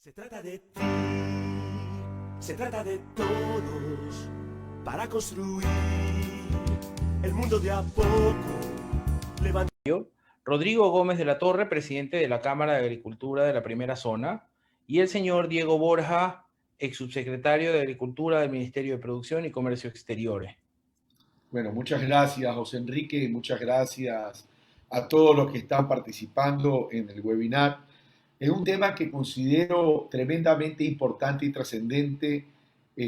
Se trata de ti, se trata de todos, para construir el mundo de a poco. Rodrigo Gómez de la Torre, presidente de la Cámara de Agricultura de la Primera Zona, y el señor Diego Borja, ex subsecretario de Agricultura del Ministerio de Producción y Comercio Exteriores. Bueno, muchas gracias, José Enrique, y muchas gracias a todos los que están participando en el webinar. Es un tema que considero tremendamente importante y trascendente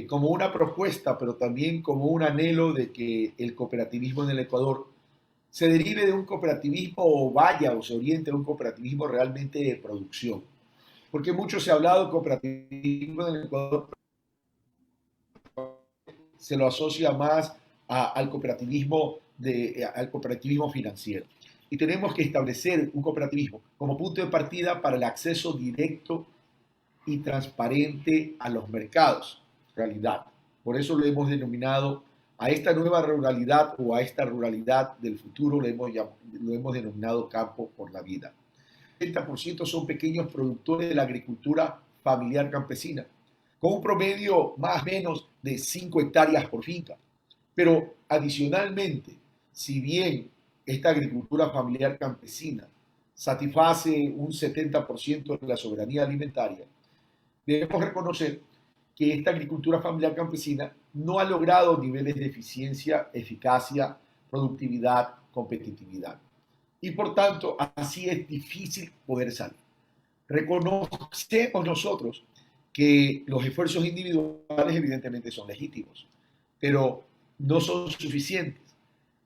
como una propuesta, pero también como un anhelo de que el cooperativismo en el Ecuador se derive de un cooperativismo o vaya o se oriente a un cooperativismo realmente de producción. Porque mucho se ha hablado de cooperativismo en el Ecuador, se lo asocia más al cooperativismo financiero. Y tenemos que establecer un cooperativismo como punto de partida para el acceso directo y transparente a los mercados, realidad. Por eso lo hemos denominado a esta nueva ruralidad o a esta ruralidad del futuro, lo hemos denominado campo por la vida. El 70% son pequeños productores de la agricultura familiar campesina, con un promedio más o menos de 5 hectáreas por finca. Pero adicionalmente, si bien esta agricultura familiar campesina satisface un 70% de la soberanía alimentaria, debemos reconocer que esta agricultura familiar campesina no ha logrado niveles de eficiencia, eficacia, productividad, competitividad. Y por tanto, así es difícil poder salir. Reconocemos nosotros que los esfuerzos individuales evidentemente son legítimos, pero no son suficientes.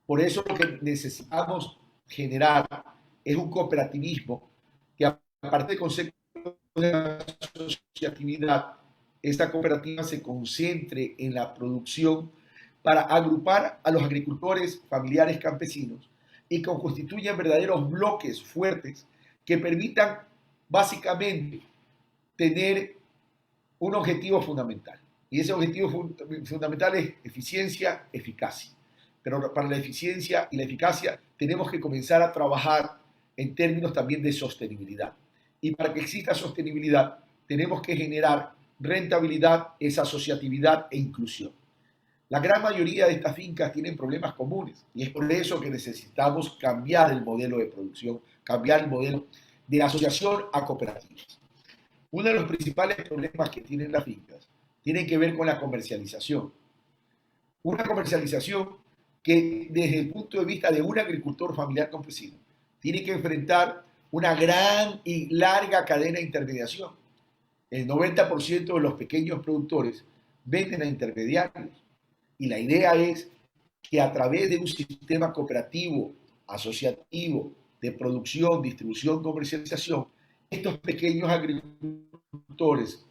Por eso lo que necesitamos generar es un cooperativismo que, aparte del concepto de asociatividad, esta cooperativa se concentre en la producción para agrupar a los agricultores familiares campesinos y que constituyan verdaderos bloques fuertes que permitan básicamente tener un objetivo fundamental. Y ese objetivo fundamental es eficiencia, eficacia. Pero para la eficiencia y la eficacia tenemos que comenzar a trabajar en términos también de sostenibilidad. Y para que exista sostenibilidad tenemos que generar rentabilidad, esa asociatividad e inclusión. La gran mayoría de estas fincas tienen problemas comunes y es por eso que necesitamos cambiar el modelo de producción, cambiar el modelo de asociación a cooperativas. Uno de los principales problemas que tienen las fincas tiene que ver con la comercialización. Una comercialización que desde el punto de vista de un agricultor familiar campesino tiene que enfrentar una gran y larga cadena de intermediación. El 90% de los pequeños productores venden a intermediarios y la idea es que a través de un sistema cooperativo, asociativo, de producción, distribución, comercialización, estos pequeños agricultores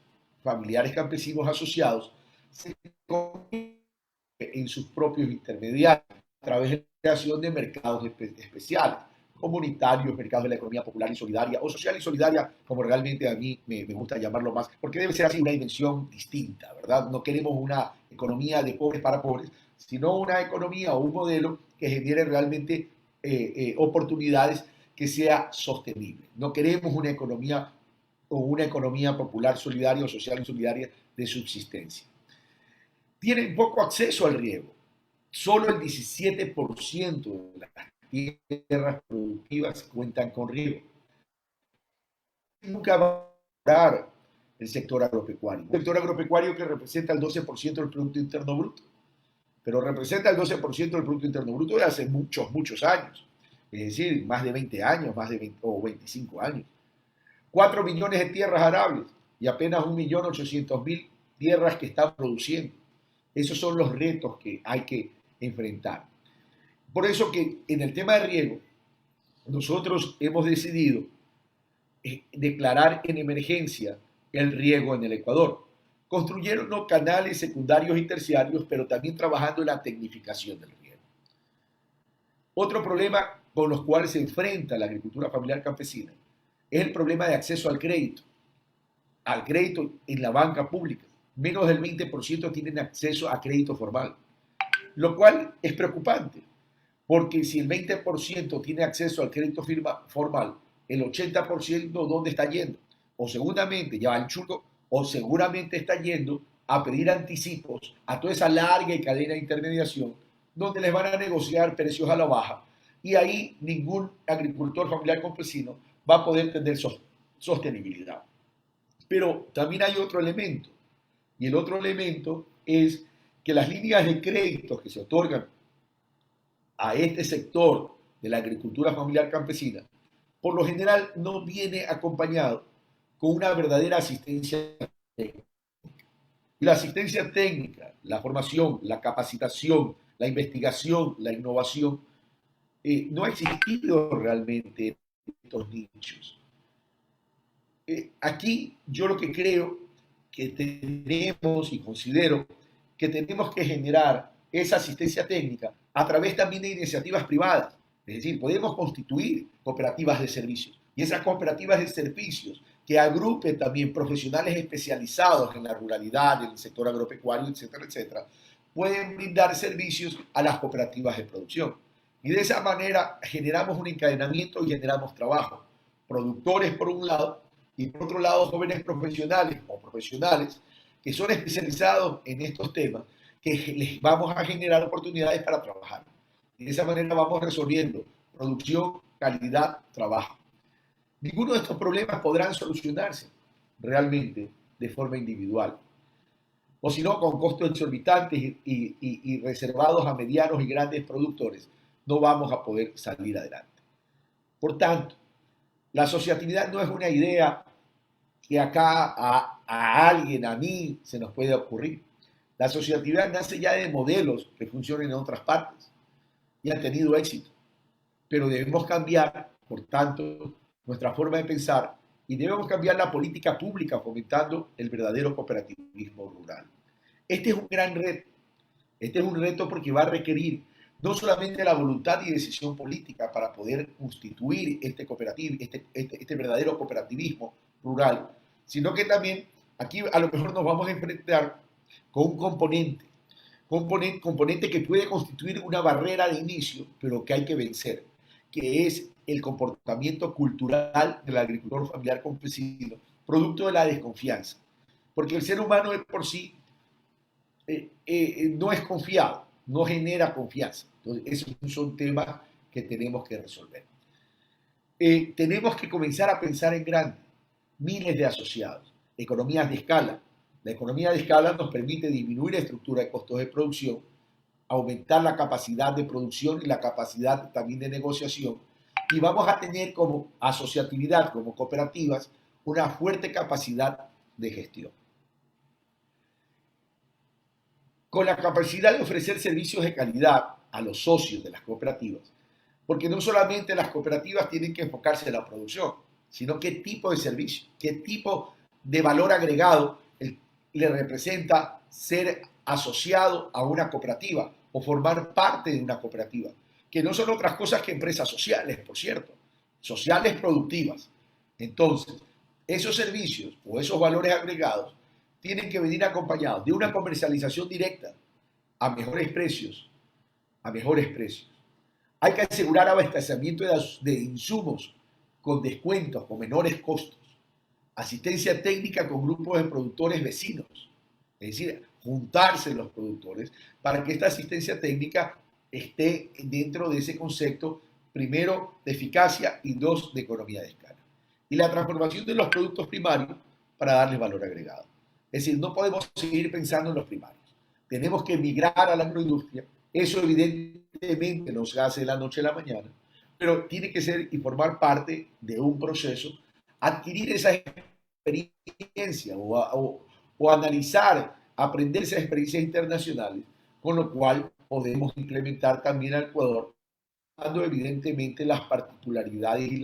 familiares campesinos asociados se convierten en sus propios intermediarios a través de la creación de mercados especiales, comunitarios, mercados de la economía popular y solidaria, o social y solidaria, como realmente a mí me gusta llamarlo más, porque debe ser así una dimensión distinta, ¿verdad? No queremos una economía de pobres para pobres, sino una economía o un modelo que genere realmente oportunidades que sea sostenible. No queremos una economía o una economía popular solidaria o social y solidaria de subsistencia. Tienen poco acceso al riego. Solo el 17% de las tierras productivas cuentan con riego. Nunca va a mejorar el sector agropecuario. Un sector agropecuario que representa el 12% del Producto Interno Bruto, pero representa el 12% del Producto Interno Bruto de hace muchos, muchos años. Es decir, más de 20 años, más de 20, o 25 años. 4 millones de tierras arables y apenas 1.800.000 tierras que están produciendo. Esos son los retos que hay que enfrentar. Por eso que en el tema de riego, nosotros hemos decidido declarar en emergencia el riego en el Ecuador. Construyeron los canales secundarios y terciarios, pero también trabajando en la tecnificación del riego. Otro problema con los cuales se enfrenta la agricultura familiar campesina es el problema de acceso al crédito en la banca pública. Menos del 20% tienen acceso a crédito formal, lo cual es preocupante, porque si el 20% tiene acceso al crédito formal, el 80% ¿dónde está yendo? o seguramente ya va el churco, o seguramente está yendo a pedir anticipos a toda esa larga cadena de intermediación, donde les van a negociar precios a la baja, y ahí ningún agricultor familiar campesino va a poder tener sostenibilidad. Pero también hay otro elemento, y el otro elemento es que las líneas de crédito que se otorgan a este sector de la agricultura familiar campesina, por lo general no viene acompañado con una verdadera asistencia técnica. Y la asistencia técnica, la formación, la capacitación, la investigación, la innovación, no ha existido realmente en estos nichos. Aquí yo lo que creo que tenemos y considero que tenemos que generar esa asistencia técnica a través también de iniciativas privadas. Es decir, podemos constituir cooperativas de servicios y esas cooperativas de servicios que agrupen también profesionales especializados en la ruralidad, en el sector agropecuario, etcétera, etcétera, pueden brindar servicios a las cooperativas de producción. Y de esa manera generamos un encadenamiento y generamos trabajo. Productores por un lado y por otro lado jóvenes profesionales o profesionales que son especializados en estos temas, que les vamos a generar oportunidades para trabajar. Y de esa manera vamos resolviendo producción, calidad, trabajo. Ninguno de estos problemas podrán solucionarse realmente de forma individual, o si no, con costos exorbitantes y reservados a medianos y grandes productores, no vamos a poder salir adelante. Por tanto, la asociatividad no es una idea que acá a alguien, a mí, se nos puede ocurrir. La asociatividad nace ya de modelos que funcionan en otras partes y han tenido éxito, pero debemos cambiar, por tanto, nuestra forma de pensar y debemos cambiar la política pública fomentando el verdadero cooperativismo rural. Este es un gran reto. Este es un reto porque va a requerir no solamente la voluntad y decisión política para poder constituir este verdadero cooperativismo rural, sino que también aquí a lo mejor nos vamos a enfrentar con un componente que puede constituir una barrera de inicio, pero que hay que vencer, que es el comportamiento cultural del agricultor familiar campesino, producto de la desconfianza. Porque el ser humano de por sí no es confiado, no genera confianza. Entonces, esos son temas que tenemos que resolver. Tenemos que comenzar a pensar en grande, miles de asociados, economías de escala. La economía de escala nos permite disminuir la estructura de costos de producción, aumentar la capacidad de producción y la capacidad también de negociación, y vamos a tener como asociatividad, como cooperativas, una fuerte capacidad de gestión. Con la capacidad de ofrecer servicios de calidad a los socios de las cooperativas, porque no solamente las cooperativas tienen que enfocarse en la producción, sino qué tipo de servicio, qué tipo de valor agregado le representa ser asociado a una cooperativa o formar parte de una cooperativa, que no son otras cosas que empresas sociales, por cierto, sociales productivas. Entonces, esos servicios o esos valores agregados tienen que venir acompañados de una comercialización directa a mejores precios, a mejores precios. Hay que asegurar abastecimiento de insumos con descuentos, con menores costos. Asistencia técnica con grupos de productores vecinos. Es decir, juntarse los productores para que esta asistencia técnica esté dentro de ese concepto, primero, de eficacia y dos, de economía de escala. Y la transformación de los productos primarios para darles valor agregado. Es decir, no podemos seguir pensando en los primarios. Tenemos que migrar a la agroindustria. Eso evidentemente no se hace de la noche a la mañana, pero tiene que ser y formar parte de un proceso, adquirir esa experiencia o analizar, aprender esas experiencias internacionales, con lo cual podemos implementar también al Ecuador, dando evidentemente las particularidades y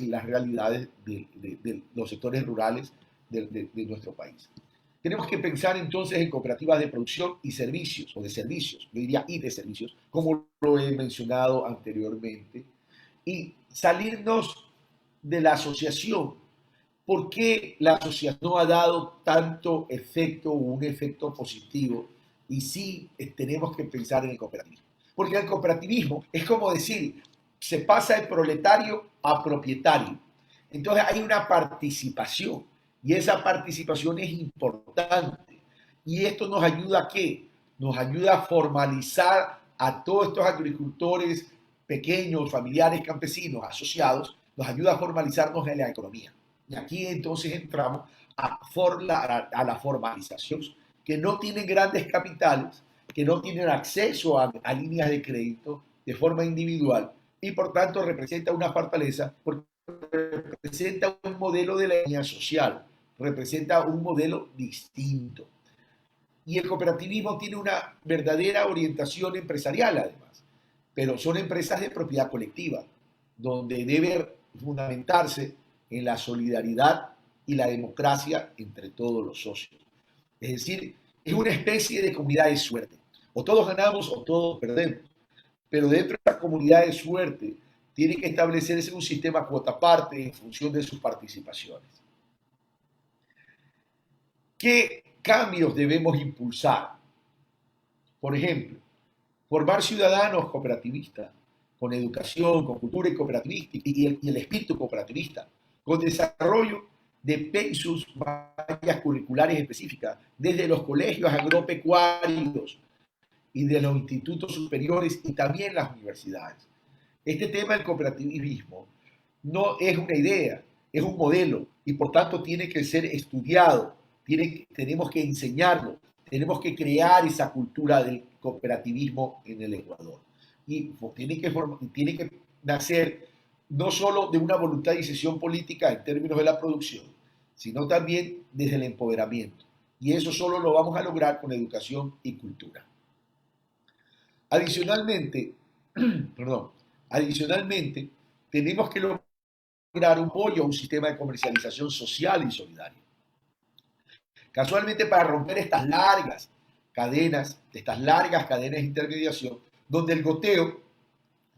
las realidades de los sectores rurales de nuestro país. Tenemos que pensar entonces en cooperativas de producción y servicios, o de servicios, yo diría y de servicios, como lo he mencionado anteriormente, y salirnos de la asociación. ¿Por qué la asociación no ha dado tanto efecto o un efecto positivo? Y sí tenemos que pensar en el cooperativismo. Porque el cooperativismo es como decir, se pasa de proletario a propietario. Entonces hay una participación. Y esa participación es importante. ¿Y esto nos ayuda a qué? Nos ayuda a formalizar a todos estos agricultores pequeños, familiares, campesinos, asociados, nos ayuda a formalizarnos en la economía. Y aquí entonces entramos a la formalización, que no tienen grandes capitales, que no tienen acceso a líneas de crédito de forma individual y por tanto representa una fortaleza porque representa un modelo de la economía social, representa un modelo distinto. Y el cooperativismo tiene una verdadera orientación empresarial además, pero son empresas de propiedad colectiva, donde debe fundamentarse en la solidaridad y la democracia entre todos los socios. Es decir, es una especie de comunidad de suerte. O todos ganamos o todos perdemos. Pero dentro de esta comunidad de suerte tiene que establecerse un sistema cuota parte en función de sus participaciones. ¿Qué cambios debemos impulsar? Por ejemplo, formar ciudadanos cooperativistas, con educación, con cultura y cooperativista, y el espíritu cooperativista, con desarrollo de pensos, mallas curriculares específicas, desde los colegios agropecuarios y de los institutos superiores y también las universidades. Este tema del cooperativismo no es una idea, es un modelo y por tanto tiene que ser estudiado, tenemos que enseñarlo, tenemos que crear esa cultura del cooperativismo en el Ecuador. Y tiene que nacer no solo de una voluntad y decisión política en términos de la producción, sino también desde el empoderamiento. Y eso solo lo vamos a lograr con educación y cultura. Adicionalmente, tenemos que lograr un apoyo a un sistema de comercialización social y solidario. Casualmente, para romper estas largas cadenas de intermediación, donde el goteo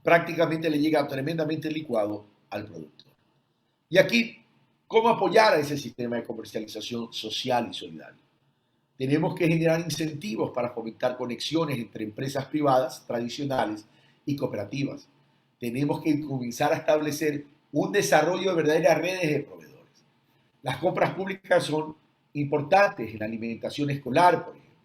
prácticamente le llega tremendamente licuado al productor. Y aquí, ¿cómo apoyar a ese sistema de comercialización social y solidario? Tenemos que generar incentivos para fomentar conexiones entre empresas privadas tradicionales y cooperativas. Tenemos que comenzar a establecer un desarrollo de verdaderas redes de proveedores. Las compras públicas son importantes en la alimentación escolar, por ejemplo,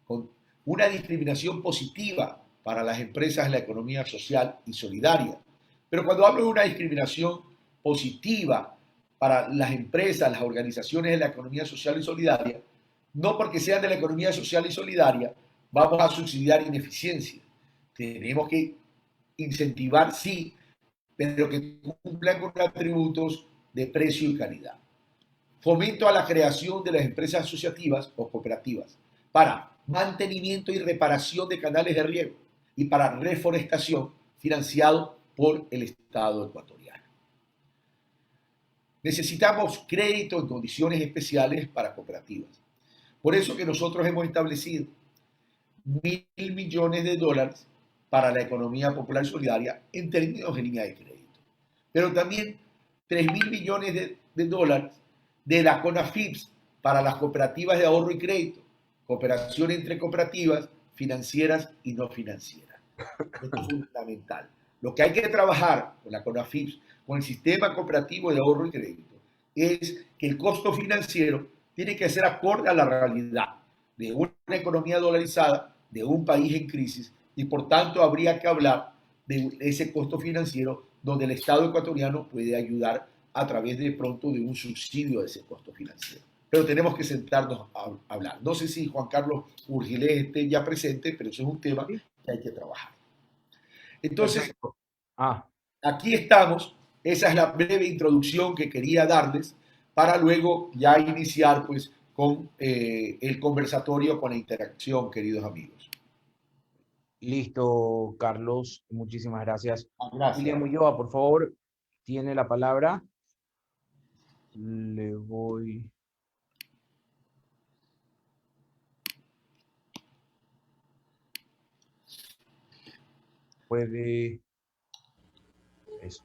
con una discriminación positiva para las empresas en la economía social y solidaria. Pero cuando hablo de una discriminación positiva para las empresas, las organizaciones de la economía social y solidaria, no porque sean de la economía social y solidaria, vamos a subsidiar ineficiencia. Tenemos que incentivar, sí, pero que cumplan con atributos de precio y calidad. Fomento a la creación de las empresas asociativas o cooperativas para mantenimiento y reparación de canales de riego y para reforestación financiado por el Estado ecuatoriano. Necesitamos crédito en condiciones especiales para cooperativas. Por eso que nosotros hemos establecido $1.000 millones para la economía popular solidaria en términos de línea de crédito. Pero también $3.000 millones de la CONAFIPS para las cooperativas de ahorro y crédito, cooperación entre cooperativas financieras y no financieras. Esto es fundamental. Lo que hay que trabajar con la CONAFIPS, con el sistema cooperativo de ahorro y crédito, es que el costo financiero tiene que ser acorde a la realidad de una economía dolarizada, de un país en crisis, y por tanto habría que hablar de ese costo financiero donde el Estado ecuatoriano puede ayudar a través de pronto de un subsidio de ese costo financiero. Pero tenemos que sentarnos a hablar. No sé si Juan Carlos Urgilés esté ya presente, pero eso es un tema que hay que trabajar. Entonces, aquí estamos. Esa es la breve introducción que quería darles para luego ya iniciar pues con el conversatorio, con la interacción, queridos amigos. Listo, Carlos. Muchísimas gracias. Gracias. William Ulloa, por favor, tiene la palabra. Le voy... Puede... Eso.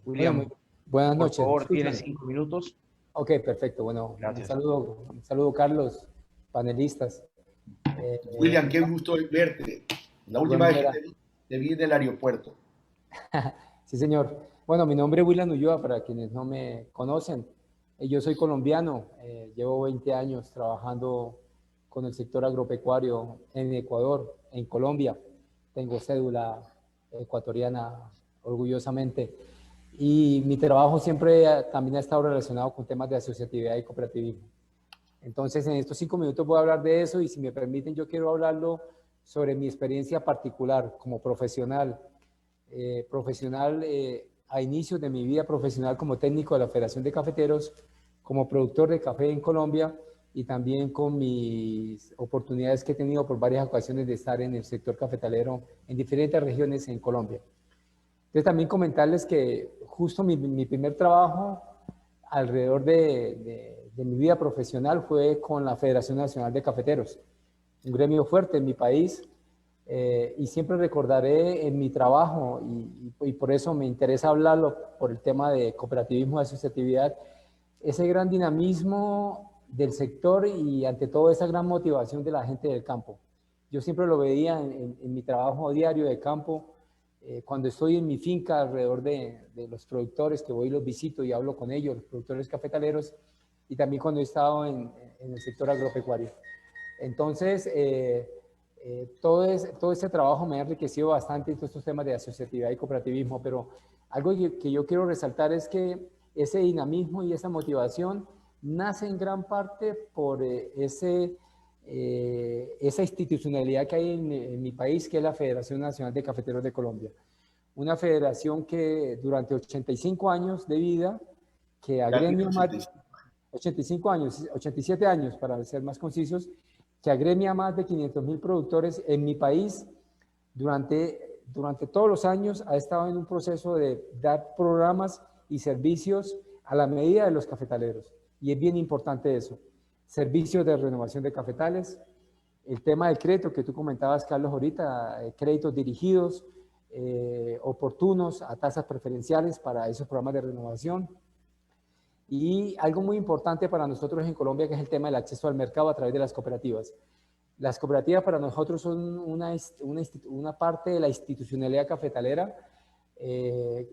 William, buenas noches. Por favor, tiene 5 minutos. Ok, perfecto. Bueno, gracias. Un saludo, Carlos, panelistas. William, qué gusto verte. La última vez que te vi en el aeropuerto. Sí, señor. Bueno, mi nombre es William Ulloa, para quienes no me conocen. Yo soy colombiano, llevo 20 años trabajando con el sector agropecuario en Ecuador, en Colombia. Tengo cédula ecuatoriana orgullosamente. Y mi trabajo siempre también ha estado relacionado con temas de asociatividad y cooperativismo. Entonces, en estos 5 minutos voy a hablar de eso y si me permiten, yo quiero hablarlo sobre mi experiencia particular como profesional. A inicios de mi vida profesional como técnico de la Federación de Cafeteros, como productor de café en Colombia y también con mis oportunidades que he tenido por varias ocasiones de estar en el sector cafetalero en diferentes regiones en Colombia. Entonces también comentarles que justo mi primer trabajo alrededor de mi vida profesional fue con la Federación Nacional de Cafeteros, un gremio fuerte en mi país, y siempre recordaré en mi trabajo, y por eso me interesa hablarlo por el tema de cooperativismo y asociatividad, ese gran dinamismo del sector y ante todo esa gran motivación de la gente del campo. Yo siempre lo veía en mi trabajo diario de campo, cuando estoy en mi finca alrededor de los productores que voy y los visito y hablo con ellos, los productores cafetaleros, y también cuando he estado en el sector agropecuario. Entonces, todo ese trabajo me ha enriquecido bastante en todos estos temas de asociatividad y cooperativismo, pero algo que yo quiero resaltar es que ese dinamismo y esa motivación nace en gran parte por esa institucionalidad que hay en mi país, que es la Federación Nacional de Cafeteros de Colombia. Una federación que durante 85 años de vida, que agremia más... 85 años, 87 años para ser más concisos, que agremia más de 500.000 productores en mi país. Durante todos los años ha estado en un proceso de dar programas y servicios a la medida de los cafetaleros. Y es bien importante eso. Servicios de renovación de cafetales, el tema del crédito que tú comentabas, Carlos, ahorita, créditos dirigidos, oportunos, a tasas preferenciales para esos programas de renovación. Y algo muy importante para nosotros en Colombia, que es el tema del acceso al mercado a través de las cooperativas. Las cooperativas para nosotros son una parte de la institucionalidad cafetalera de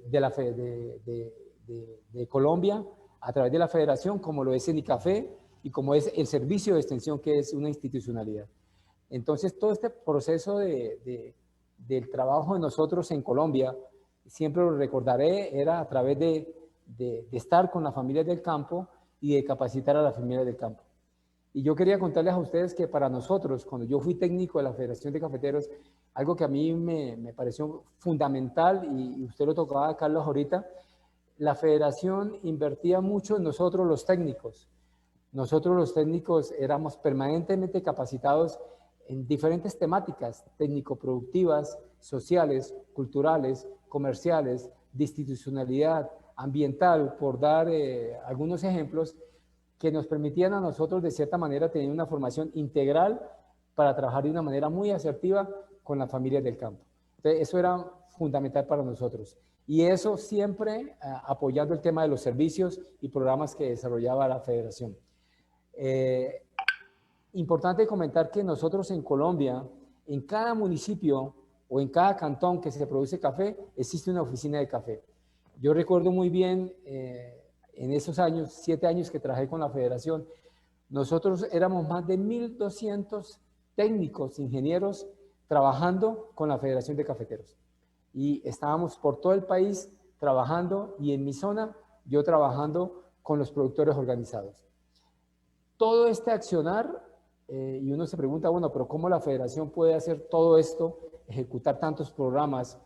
Colombia a través de la federación, como lo es Cenicafé y como es el servicio de extensión, que es una institucionalidad. Entonces, todo este proceso del trabajo de nosotros en Colombia, siempre lo recordaré, era a través de estar con las familias del campo y de capacitar a las familias del campo. Y yo quería contarles a ustedes que para nosotros, cuando yo fui técnico de la Federación de Cafeteros, algo que a mí me pareció fundamental, y usted lo tocaba, Carlos, ahorita, la Federación invertía mucho en nosotros los técnicos. Nosotros los técnicos éramos permanentemente capacitados en diferentes temáticas técnico-productivas, sociales, culturales, comerciales, de institucionalidad, ambiental, por dar algunos ejemplos que nos permitían a nosotros de cierta manera tener una formación integral para trabajar de una manera muy asertiva con las familias del campo. Entonces, eso era fundamental para nosotros. Y eso siempre apoyando el tema de los servicios y programas que desarrollaba la Federación. Importante comentar que nosotros en Colombia, en cada municipio o en cada cantón que se produce café, existe una oficina de café. Yo recuerdo muy bien, en esos años, 7 años que trabajé con la Federación, nosotros éramos más de 1.200 técnicos, ingenieros, trabajando con la Federación de Cafeteros. Y estábamos por todo el país trabajando, y en mi zona, yo trabajando con los productores organizados. Todo este accionar, y uno se pregunta, bueno, pero ¿cómo la Federación puede hacer todo esto, ejecutar tantos programas,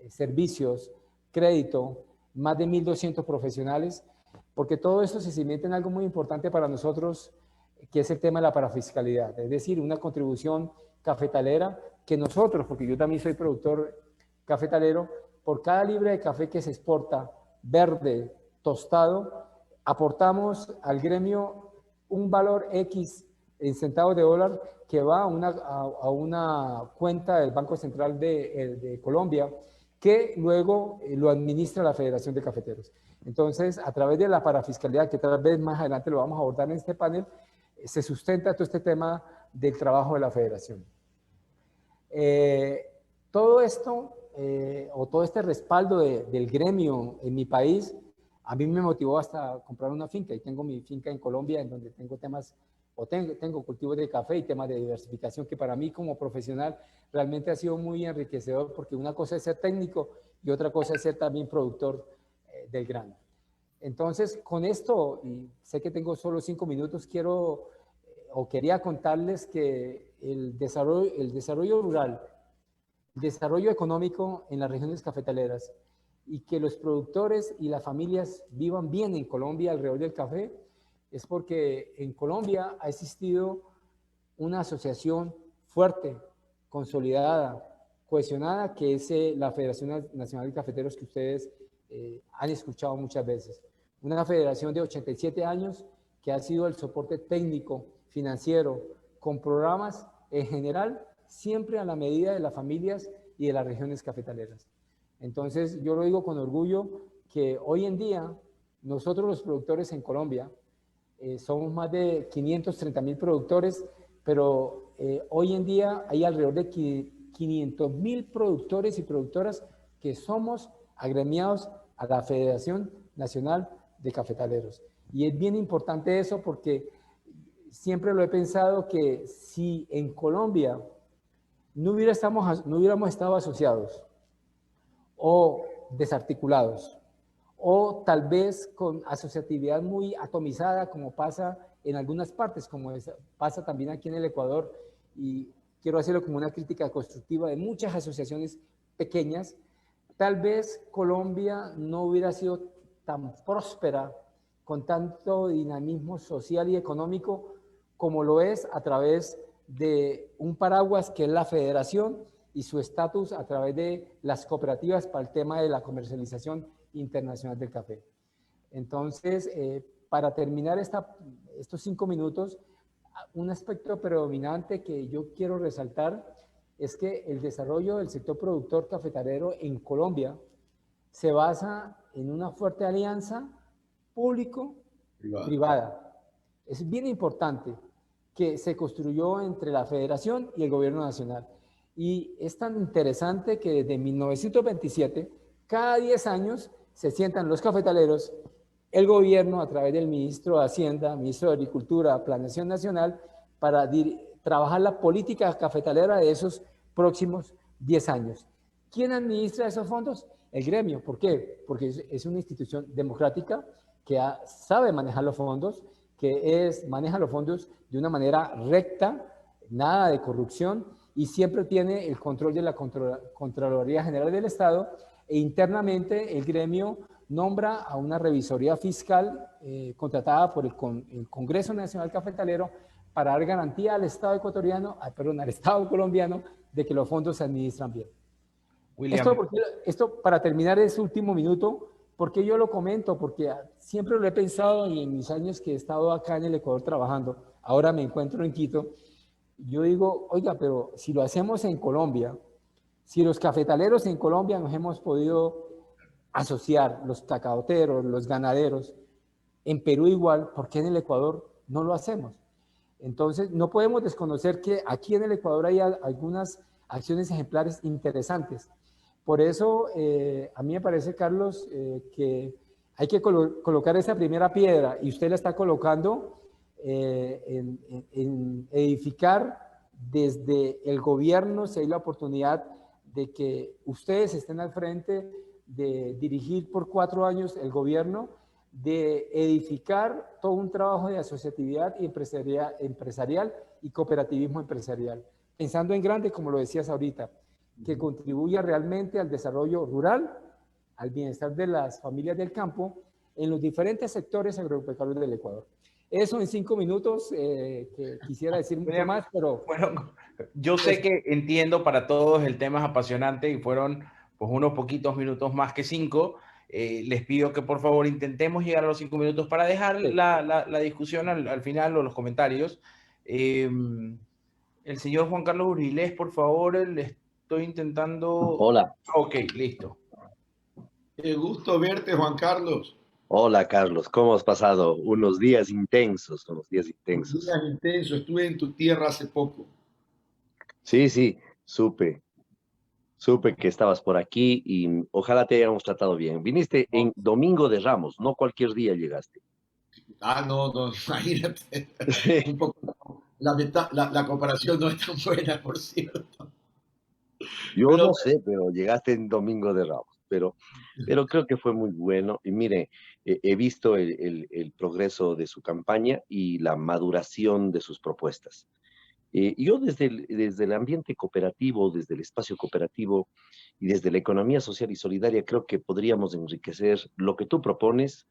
servicios, crédito, más de 1.200 profesionales? Porque todo esto se cimienta en algo muy importante para nosotros, que es el tema de la parafiscalidad, es decir, una contribución cafetalera que nosotros, porque yo también soy productor cafetalero, por cada libra de café que se exporta, verde, tostado, aportamos al gremio un valor X en centavos de dólar que va a una cuenta del Banco Central de Colombia, que luego lo administra la Federación de Cafeteros. Entonces, a través de la parafiscalidad, que tal vez más adelante lo vamos a abordar en este panel, se sustenta todo este tema del trabajo de la Federación. Todo esto, o todo este respaldo del gremio en mi país, a mí me motivó hasta comprar una finca, y tengo mi finca en Colombia en donde tengo temas, o tengo cultivos de café y temas de diversificación, que para mí como profesional realmente ha sido muy enriquecedor, porque una cosa es ser técnico y otra cosa es ser también productor del grano. Entonces, con esto, y sé que tengo solo 5 minutos, quería contarles que el desarrollo rural, el desarrollo económico en las regiones cafetaleras, y que los productores y las familias vivan bien en Colombia alrededor del café, es porque en Colombia ha existido una asociación fuerte, consolidada, cohesionada, que es la Federación Nacional de Cafeteros, que ustedes han escuchado muchas veces. Una federación de 87 años que ha sido el soporte técnico, financiero, con programas en general, siempre a la medida de las familias y de las regiones cafetaleras. Entonces, yo lo digo con orgullo que hoy en día, nosotros los productores en Colombia, somos más de 530.000 productores, pero hoy en día hay alrededor de 500.000 productores y productoras que somos agremiados a la Federación Nacional de Cafetaleros. Y es bien importante eso, porque siempre lo he pensado, que si en Colombia no hubiéramos estado asociados o desarticulados, o tal vez con asociatividad muy atomizada, como pasa en algunas partes, pasa también aquí en el Ecuador, y quiero hacerlo como una crítica constructiva de muchas asociaciones pequeñas, tal vez Colombia no hubiera sido tan próspera, con tanto dinamismo social y económico como lo es a través de un paraguas que es la federación y su estatus a través de las cooperativas para el tema de la comercialización internacional del café. Entonces, para terminar estos 5 minutos, un aspecto predominante que yo quiero resaltar es que el desarrollo del sector productor cafetalero en Colombia se basa en una fuerte alianza público-privada. Es bien importante, que se construyó entre la Federación y el Gobierno Nacional. Y es tan interesante que desde 1927, cada 10 años, se sientan los cafetaleros, el gobierno a través del ministro de Hacienda, ministro de Agricultura, Planeación Nacional, para trabajar la política cafetalera de esos próximos 10 años. ¿Quién administra esos fondos? El gremio. ¿Por qué? Porque es una institución democrática que sabe manejar los fondos, maneja los fondos de una manera recta, nada de corrupción, y siempre tiene el control de la Contraloría General del Estado, e internamente el gremio nombra a una revisoría fiscal contratada por el Congreso Nacional Cafetalero para dar garantía al Estado ecuatoriano, al Estado colombiano, de que los fondos se administran bien. William. Esto para terminar ese último minuto, ¿por qué yo lo comento? Porque siempre lo he pensado, y en mis años que he estado acá en el Ecuador trabajando, ahora me encuentro en Quito, yo digo, oiga, pero si lo hacemos en Colombia, si los cafetaleros en Colombia nos hemos podido asociar, los cacaoteros, los ganaderos, en Perú igual, ¿por qué en el Ecuador no lo hacemos? Entonces, no podemos desconocer que aquí en el Ecuador hay algunas acciones ejemplares interesantes. Por eso, a mí me parece, Carlos, que hay que colocar esa primera piedra, y usted la está colocando en edificar desde el gobierno. Si hay la oportunidad de que ustedes estén al frente de dirigir por 4 años el gobierno, de edificar todo un trabajo de asociatividad y empresarial y cooperativismo empresarial, pensando en grande, como lo decías ahorita, que contribuya realmente al desarrollo rural, al bienestar de las familias del campo en los diferentes sectores agropecuarios del Ecuador. Eso en 5 minutos, que quisiera decir mucho más, pero... Bueno, yo sé que entiendo, para todos el tema es apasionante y fueron pues unos poquitos minutos más que 5. Les pido que por favor intentemos llegar a los 5 minutos para dejar la discusión al final, o los comentarios. El señor Juan Carlos Urgilés, por favor, le estoy intentando... Hola. Ok, listo. Qué gusto verte, Juan Carlos. Hola, Carlos. ¿Cómo has pasado? Unos días intensos, Días intensos. Estuve en tu tierra hace poco. Sí, supe. Supe que estabas por aquí y ojalá te hayamos tratado bien. Viniste en Domingo de Ramos, no cualquier día llegaste. No, imagínate. Sí. Un poco, la comparación no es tan buena, por cierto. Yo Pero no sé, pero llegaste en Domingo de Ramos, pero creo que fue muy bueno. Y mire, he visto el progreso de su campaña y la maduración de sus propuestas. Yo desde el ambiente cooperativo, desde el espacio cooperativo y desde la economía social y solidaria, creo que podríamos enriquecer lo que tú propones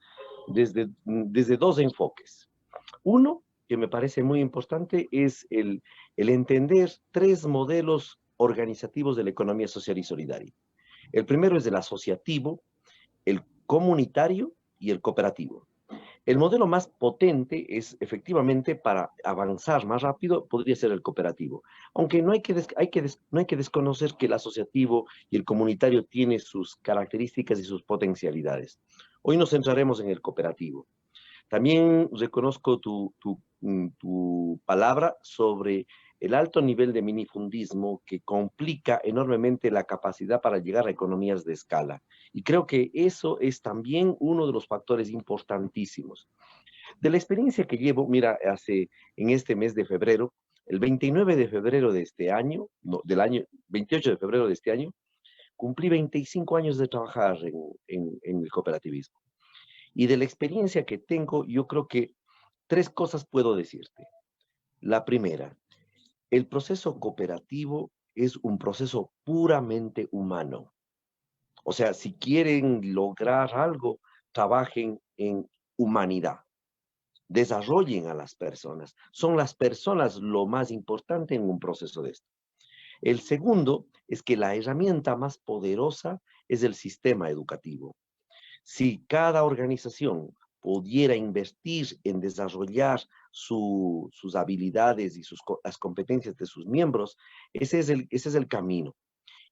desde dos enfoques. Uno, que me parece muy importante, es el entender tres modelos organizativos de la economía social y solidaria. El primero es el asociativo, el comunitario y el cooperativo. El modelo más potente es efectivamente para avanzar más rápido, podría ser el cooperativo. Aunque no hay que desconocer que el asociativo y el comunitario tienen sus características y sus potencialidades. Hoy nos centraremos en el cooperativo. También reconozco tu palabra sobre el alto nivel de minifundismo que complica enormemente la capacidad para llegar a economías de escala. Y creo que eso es también uno de los factores importantísimos. De la experiencia que llevo, mira, en este mes de febrero, el 29 de febrero de este año, no, del año 28 de febrero de este año, cumplí 25 años de trabajar en el cooperativismo. Y de la experiencia que tengo, yo creo que tres cosas puedo decirte. La primera, el proceso cooperativo es un proceso puramente humano. O sea, si quieren lograr algo, trabajen en humanidad. Desarrollen a las personas. Son las personas lo más importante en un proceso de esto. El segundo es que la herramienta más poderosa es el sistema educativo. Si cada organización pudiera invertir en desarrollar sus habilidades y las competencias de sus miembros, ese es el camino.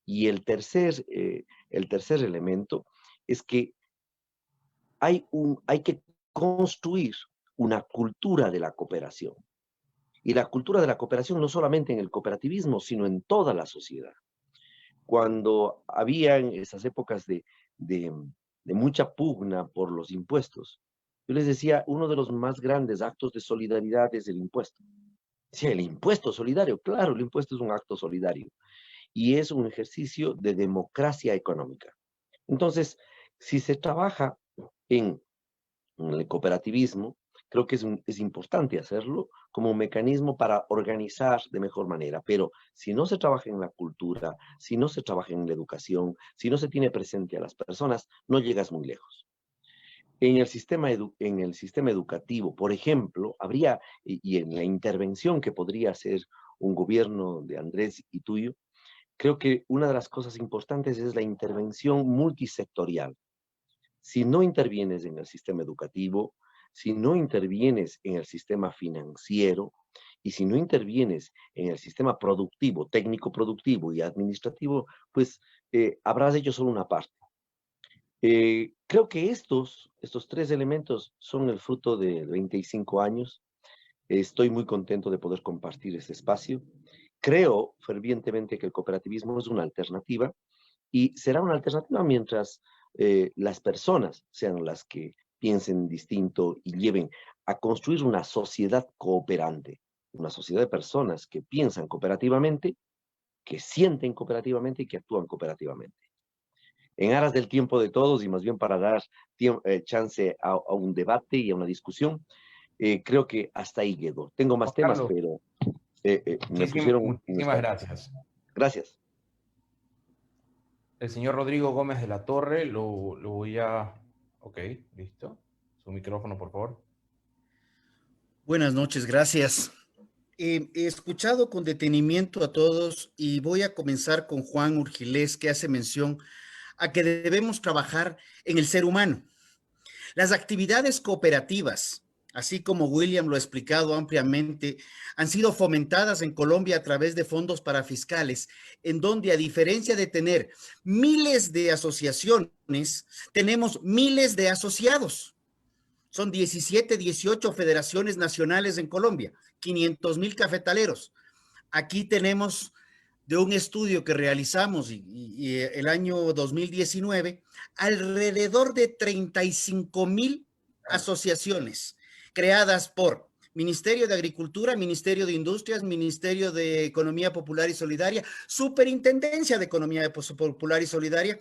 Y el tercer elemento es que hay que construir una cultura de la cooperación. Y la cultura de la cooperación no solamente en el cooperativismo, sino en toda la sociedad. Cuando había en esas épocas de mucha pugna por los impuestos, yo les decía, uno de los más grandes actos de solidaridad es el impuesto. Sí, el impuesto solidario, claro, el impuesto es un acto solidario y es un ejercicio de democracia económica. Entonces, si se trabaja en el cooperativismo, creo que es importante hacerlo como un mecanismo para organizar de mejor manera, pero si no se trabaja en la cultura, si no se trabaja en la educación, si no se tiene presente a las personas, no llegas muy lejos. En el sistema educativo, por ejemplo, habría, y en la intervención que podría hacer un gobierno de Andrés y tuyo, creo que una de las cosas importantes es la intervención multisectorial. Si no intervienes en el sistema educativo, si no intervienes en el sistema financiero y si no intervienes en el sistema productivo, técnico productivo y administrativo, pues habrás hecho solo una parte. Creo que estos tres elementos son el fruto de 25 años. Estoy muy contento de poder compartir este espacio. Creo fervientemente que el cooperativismo es una alternativa y será una alternativa mientras las personas sean las que piensen distinto y lleven a construir una sociedad cooperante, una sociedad de personas que piensan cooperativamente, que sienten cooperativamente y que actúan cooperativamente. En aras del tiempo de todos y más bien para dar chance a un debate y a una discusión, creo que hasta ahí llego. Tengo más temas, Carlos, pero me pusieron... muchísimas gracias. Gracias. El señor Rodrigo Gómez de la Torre, lo voy a... Ok, listo. Su micrófono, por favor. Buenas noches, gracias. He escuchado con detenimiento a todos y voy a comenzar con Juan Urgilés, que hace mención a que debemos trabajar en el ser humano. Las actividades cooperativas, así como William lo ha explicado ampliamente, han sido fomentadas en Colombia a través de fondos parafiscales, en donde, a diferencia de tener miles de asociaciones, tenemos miles de asociados. Son 17, 18 federaciones nacionales en Colombia, 500,000 cafetaleros. Aquí tenemos de un estudio que realizamos el año 2019, alrededor de 35,000 asociaciones creadas por Ministerio de Agricultura, Ministerio de Industrias, Ministerio de Economía Popular y Solidaria, Superintendencia de Economía Popular y Solidaria,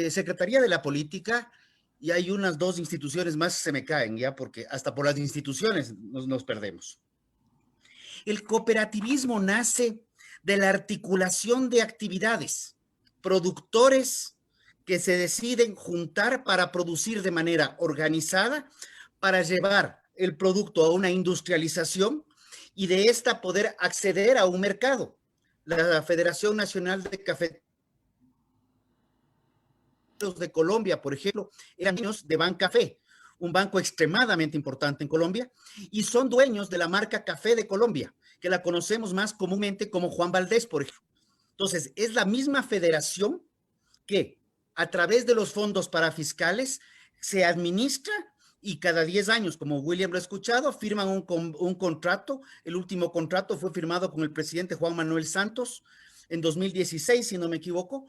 Secretaría de la Política, y hay unas 2 instituciones más que se me caen ya, porque hasta por las instituciones nos perdemos. El cooperativismo nace de la articulación de actividades, productores que se deciden juntar para producir de manera organizada, para llevar el producto a una industrialización y de esta poder acceder a un mercado. La Federación Nacional de Cafeteros de Colombia, por ejemplo, eran dueños de Bancafé, un banco extremadamente importante en Colombia, y son dueños de la marca Café de Colombia, que la conocemos más comúnmente como Juan Valdés, por ejemplo. Entonces, es la misma federación que a través de los fondos parafiscales se administra y cada 10 años, como William lo ha escuchado, firman un contrato. El último contrato fue firmado con el presidente Juan Manuel Santos en 2016, si no me equivoco,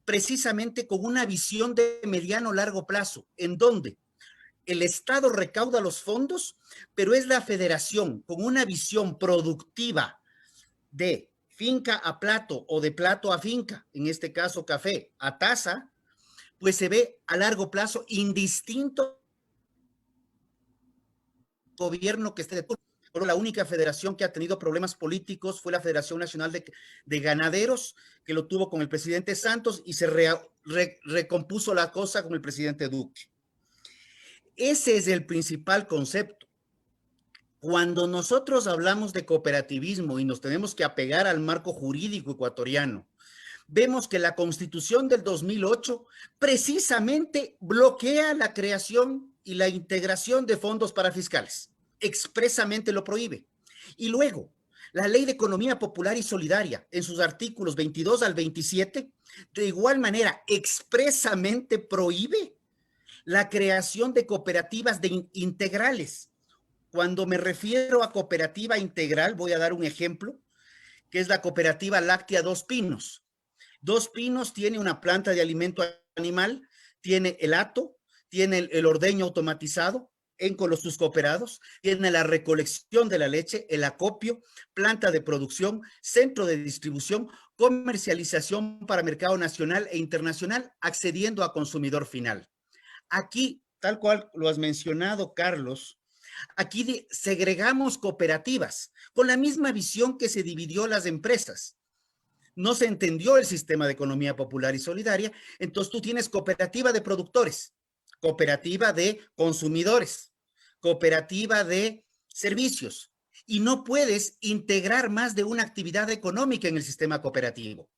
precisamente con una visión de mediano largo plazo, en donde el Estado recauda los fondos, pero es la federación con una visión productiva de finca a plato o de plato a finca, en este caso café a taza, pues se ve a largo plazo indistinto gobierno que esté de turno. Pero la única federación que ha tenido problemas políticos fue la Federación Nacional de Ganaderos, que lo tuvo con el presidente Santos y se recompuso la cosa con el presidente Duque. Ese es el principal concepto. Cuando nosotros hablamos de cooperativismo y nos tenemos que apegar al marco jurídico ecuatoriano, vemos que la Constitución del 2008 precisamente bloquea la creación y la integración de fondos parafiscales. Expresamente lo prohíbe. Y luego, la Ley de Economía Popular y Solidaria, en sus artículos 22 al 27, de igual manera expresamente prohíbe la creación de cooperativas integrales. Cuando me refiero a cooperativa integral, voy a dar un ejemplo, que es la cooperativa láctea Dos Pinos. Dos Pinos tiene una planta de alimento animal, tiene el hato, tiene el ordeño automatizado con sus cooperados, tiene la recolección de la leche, el acopio, planta de producción, centro de distribución, comercialización para mercado nacional e internacional, accediendo a consumidor final. Aquí, tal cual lo has mencionado, Carlos, aquí segregamos cooperativas con la misma visión que se dividió las empresas. No se entendió el sistema de economía popular y solidaria, entonces tú tienes cooperativa de productores, cooperativa de consumidores, cooperativa de servicios, y no puedes integrar más de una actividad económica en el sistema cooperativo.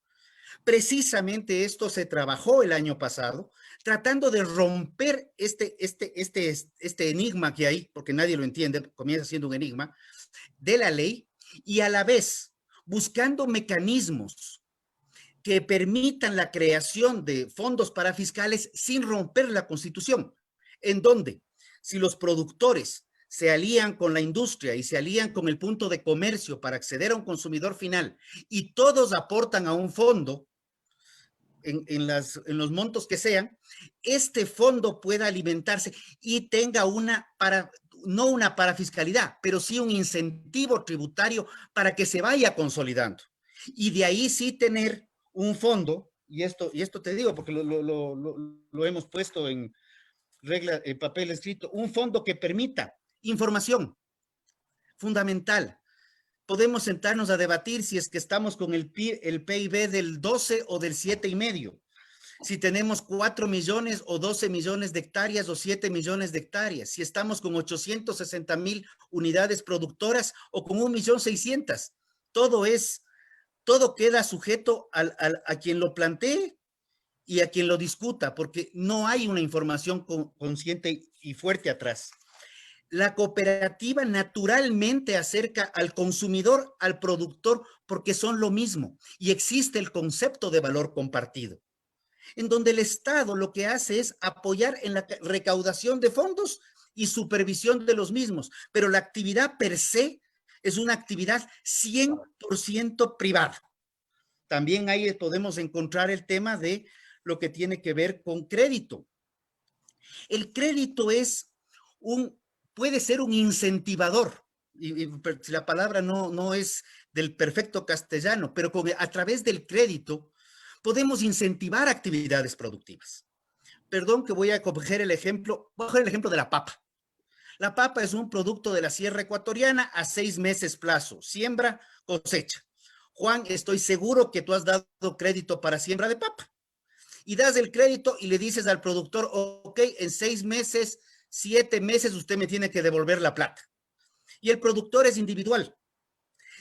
Precisamente esto se trabajó el año pasado, tratando de romper este enigma que hay, porque nadie lo entiende, comienza siendo un enigma, de la ley, y a la vez buscando mecanismos que permitan la creación de fondos parafiscales sin romper la Constitución, en donde si los productores se alían con la industria y se alían con el punto de comercio para acceder a un consumidor final y todos aportan a un fondo en los montos que sean, este fondo pueda alimentarse y tenga no una parafiscalidad, pero sí un incentivo tributario para que se vaya consolidando. Y de ahí sí tener un fondo, y esto te digo porque lo hemos puesto en papel escrito, un fondo que permita información fundamental. Podemos sentarnos a debatir si es que estamos con el PIB del 12 o del 7,5. Si tenemos 4 millones o 12 millones de hectáreas o 7 millones de hectáreas. Si estamos con 860,000 unidades productoras o con 1.600.000. Todo queda sujeto a quien lo plantee y a quien lo discuta, porque no hay una información consciente y fuerte atrás. La cooperativa naturalmente acerca al consumidor, al productor, porque son lo mismo y existe el concepto de valor compartido, en donde el Estado lo que hace es apoyar en la recaudación de fondos y supervisión de los mismos, pero la actividad per se es una actividad 100% privada. también ahí podemos encontrar el tema de lo que tiene que ver con crédito. El crédito puede ser un incentivador, y la palabra no es del perfecto castellano, pero a través del crédito podemos incentivar actividades productivas. Perdón que voy a coger el ejemplo de la papa. La papa es un producto de la sierra ecuatoriana a 6 meses plazo, siembra, cosecha. Juan, estoy seguro que tú has dado crédito para siembra de papa. Y das el crédito y le dices al productor, ok, en 6 meses, 7 meses, usted me tiene que devolver la plata. Y el productor es individual.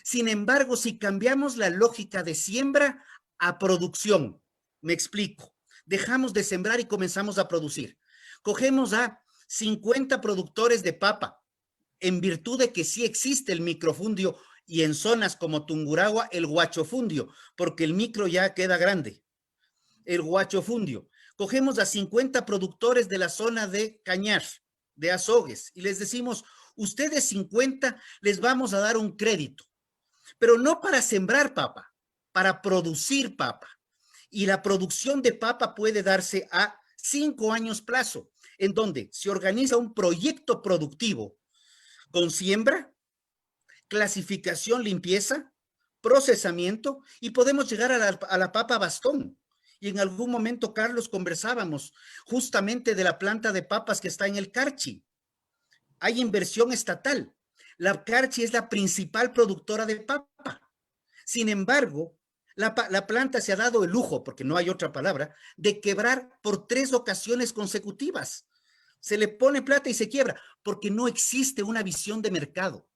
Sin embargo, si cambiamos la lógica de siembra a producción, me explico, dejamos de sembrar y comenzamos a producir. Cogemos a 50 productores de papa, en virtud de que sí existe el microfundio y en zonas como Tungurahua el guachofundio, porque el micro ya queda grande. El guachofundio. Cogemos a 50 productores de la zona de Cañar, de Azogues, y les decimos, ustedes 50 les vamos a dar un crédito, pero no para sembrar papa, para producir papa. Y la producción de papa puede darse a 5 años plazo, en donde se organiza un proyecto productivo con siembra, clasificación, limpieza, procesamiento, y podemos llegar a la papa bastón. Y en algún momento, Carlos, conversábamos justamente de la planta de papas que está en el Carchi. Hay inversión estatal. La Carchi es la principal productora de papa. Sin embargo, la planta se ha dado el lujo, porque no hay otra palabra, de quebrar por 3 ocasiones consecutivas. Se le pone plata y se quiebra, porque no existe una visión de mercado.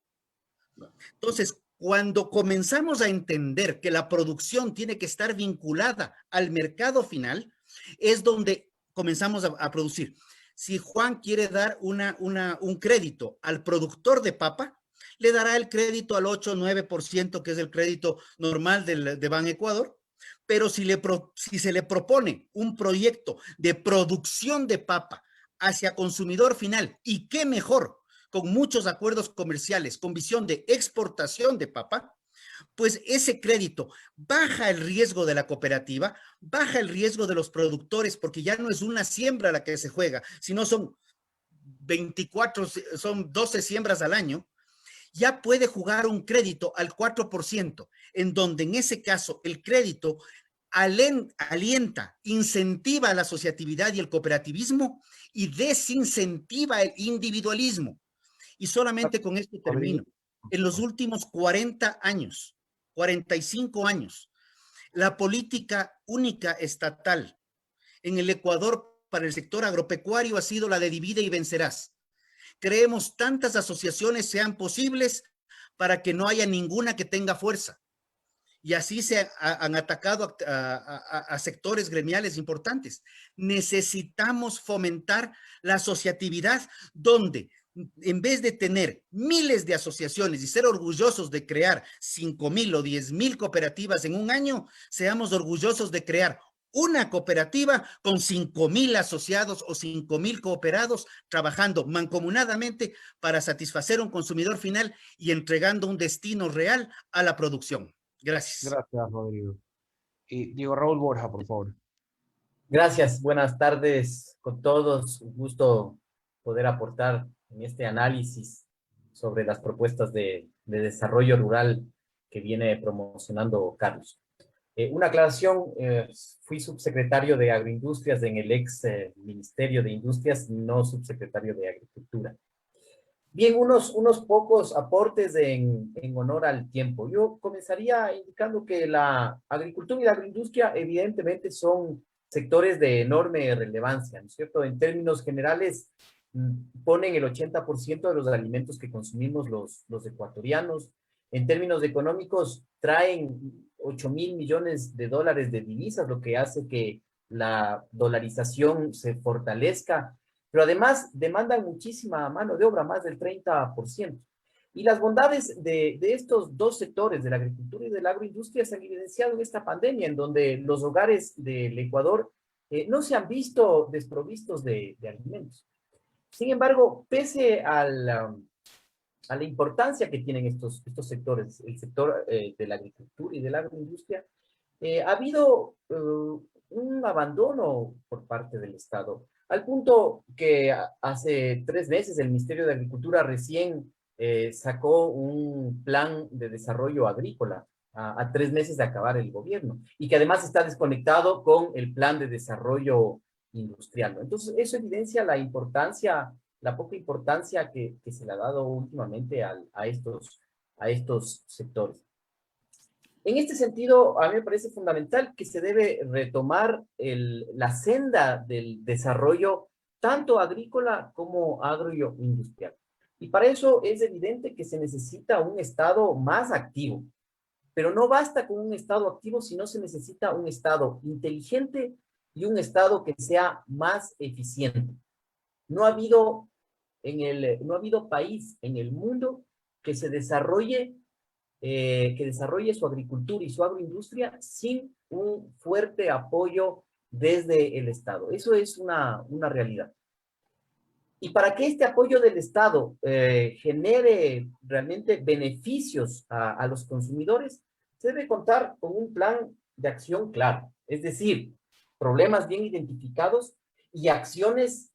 Entonces, cuando comenzamos a entender que la producción tiene que estar vinculada al mercado final, es donde comenzamos a producir. Si Juan quiere dar un crédito al productor de papa, le dará el crédito al 8 o 9%, que es el crédito normal de Ban Ecuador, pero si se le propone un proyecto de producción de papa hacia consumidor final, y qué mejor, con muchos acuerdos comerciales, con visión de exportación de papa, pues ese crédito baja el riesgo de la cooperativa, baja el riesgo de los productores, porque ya no es una siembra la que se juega, sino son 12 siembras al año. Ya puede jugar un crédito al 4%, en donde en ese caso el crédito alienta, incentiva la asociatividad y el cooperativismo y desincentiva el individualismo. Y solamente con esto termino. En los últimos 40 años, 45 años, la política única estatal en el Ecuador para el sector agropecuario ha sido la de divide y vencerás. Creemos tantas asociaciones sean posibles para que no haya ninguna que tenga fuerza. Y así se han atacado a sectores gremiales importantes. Necesitamos fomentar la asociatividad donde, en vez de tener miles de asociaciones y ser orgullosos de crear 5,000 o 10,000 cooperativas en un año, seamos orgullosos de crear una cooperativa con 5,000 asociados o 5,000 cooperados trabajando mancomunadamente para satisfacer un consumidor final y entregando un destino real a la producción. Gracias. Gracias, Rodrigo. Y Diego Raúl Borja, por favor. Gracias, buenas tardes con todos. Un gusto poder aportar en este análisis sobre las propuestas de desarrollo rural que viene promocionando Carlos. Una aclaración, fui subsecretario de Agroindustrias en el ex Ministerio de Industrias, no subsecretario de Agricultura. Bien, unos pocos aportes en honor al tiempo. Yo comenzaría indicando que la agricultura y la agroindustria evidentemente son sectores de enorme relevancia, ¿no es cierto? En términos generales, ponen el 80% de los alimentos que consumimos los ecuatorianos. En términos económicos, traen 8,000 millones de dólares de divisas, lo que hace que la dolarización se fortalezca, pero además demandan muchísima mano de obra, más del 30%. Y las bondades de estos dos sectores, de la agricultura y de la agroindustria, se han evidenciado en esta pandemia, en donde los hogares del Ecuador no se han visto desprovistos de alimentos. Sin embargo, pese a la importancia que tienen estos sectores, el sector de la agricultura y de la agroindustria, ha habido un abandono por parte del Estado, al punto que hace 3 meses el Ministerio de Agricultura recién sacó un plan de desarrollo agrícola a 3 meses de acabar el gobierno, y que además está desconectado con el plan de desarrollo industrial, ¿no? Entonces, eso evidencia la importancia, la poca importancia que se le ha dado últimamente a estos sectores. En este sentido, a mí me parece fundamental que se debe retomar la senda del desarrollo tanto agrícola como agroindustrial. Y para eso es evidente que se necesita un Estado más activo. Pero no basta con un Estado activo, sino se necesita un Estado inteligente y un Estado que sea más eficiente. No ha habido no ha habido país en el mundo que desarrolle su agricultura y su agroindustria sin un fuerte apoyo desde el Estado. Eso es una realidad. Y para que este apoyo del Estado genere realmente beneficios a los consumidores, se debe contar con un plan de acción claro. Es decir, problemas bien identificados y acciones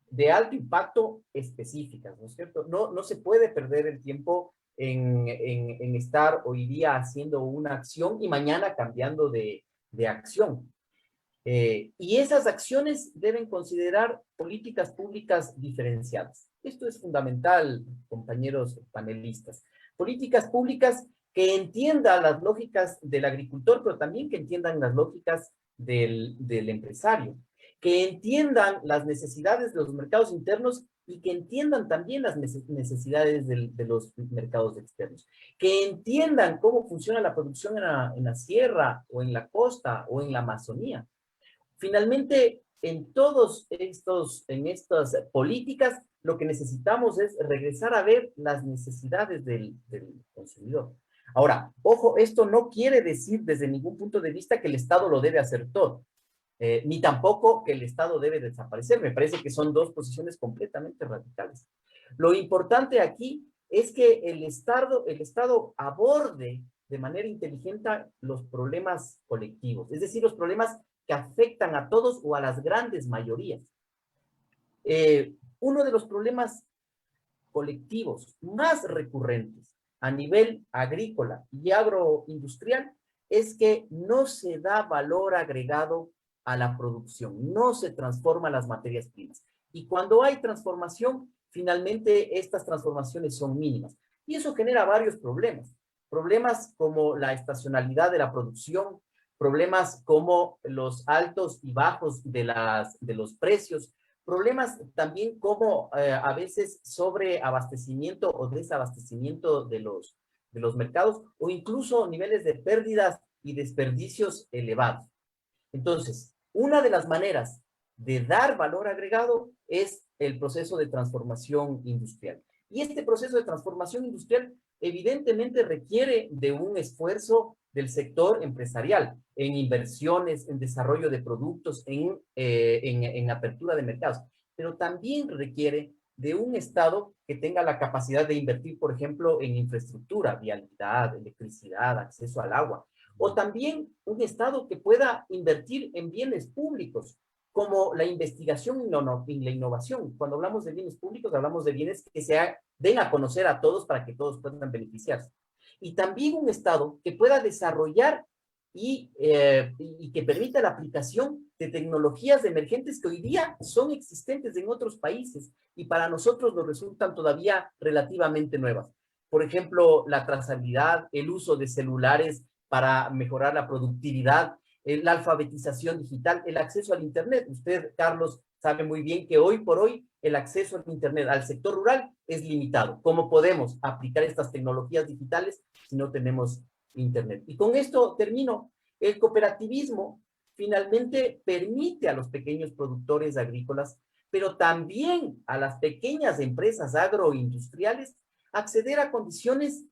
de alto impacto específicas, ¿no es cierto? No se puede perder el tiempo en estar hoy día haciendo una acción y mañana cambiando de acción. Y esas acciones deben considerar políticas públicas diferenciadas. Esto es fundamental, compañeros panelistas. Políticas públicas que entiendan las lógicas del agricultor, pero también que entiendan las lógicas del empresario, que entiendan las necesidades de los mercados internos y que entiendan también las necesidades de los mercados externos, que entiendan cómo funciona la producción en la sierra o en la costa o en la Amazonía. Finalmente, en estas políticas, lo que necesitamos es regresar a ver las necesidades del consumidor. Ahora, ojo, esto no quiere decir desde ningún punto de vista que el Estado lo debe hacer todo, ni tampoco que el Estado debe desaparecer. Me parece que son dos posiciones completamente radicales. Lo importante aquí es que el Estado aborde de manera inteligente los problemas colectivos, es decir, los problemas que afectan a todos o a las grandes mayorías. Uno de los problemas colectivos más recurrentes a nivel agrícola y agroindustrial es que no se da valor agregado a la producción, no se transforman las materias primas. Y cuando hay transformación, finalmente estas transformaciones son mínimas. Y eso genera varios problemas. Problemas como la estacionalidad de la producción, problemas como los altos y bajos de los precios, problemas también como a veces sobreabastecimiento o desabastecimiento de los mercados, o incluso niveles de pérdidas y desperdicios elevados. Entonces, una de las maneras de dar valor agregado es el proceso de transformación industrial. Y este proceso de transformación industrial evidentemente requiere de un esfuerzo del sector empresarial en inversiones, en desarrollo de productos, en apertura de mercados, pero también requiere de un Estado que tenga la capacidad de invertir, por ejemplo, en infraestructura, vialidad, electricidad, acceso al agua, o también un Estado que pueda invertir en bienes públicos, como la investigación y la innovación. Cuando hablamos de bienes públicos, hablamos de bienes que se den a conocer a todos para que todos puedan beneficiarse. Y también un Estado que pueda desarrollar y que permita la aplicación de tecnologías emergentes que hoy día son existentes en otros países y para nosotros nos resultan todavía relativamente nuevas. Por ejemplo, la trazabilidad, el uso de celulares para mejorar la productividad, la alfabetización digital, el acceso al Internet. Usted, Carlos, sabe muy bien que hoy por hoy el acceso al Internet al sector rural es limitado. ¿Cómo podemos aplicar estas tecnologías digitales si no tenemos Internet? Y con esto termino. El cooperativismo finalmente permite a los pequeños productores agrícolas, pero también a las pequeñas empresas agroindustriales, acceder a condiciones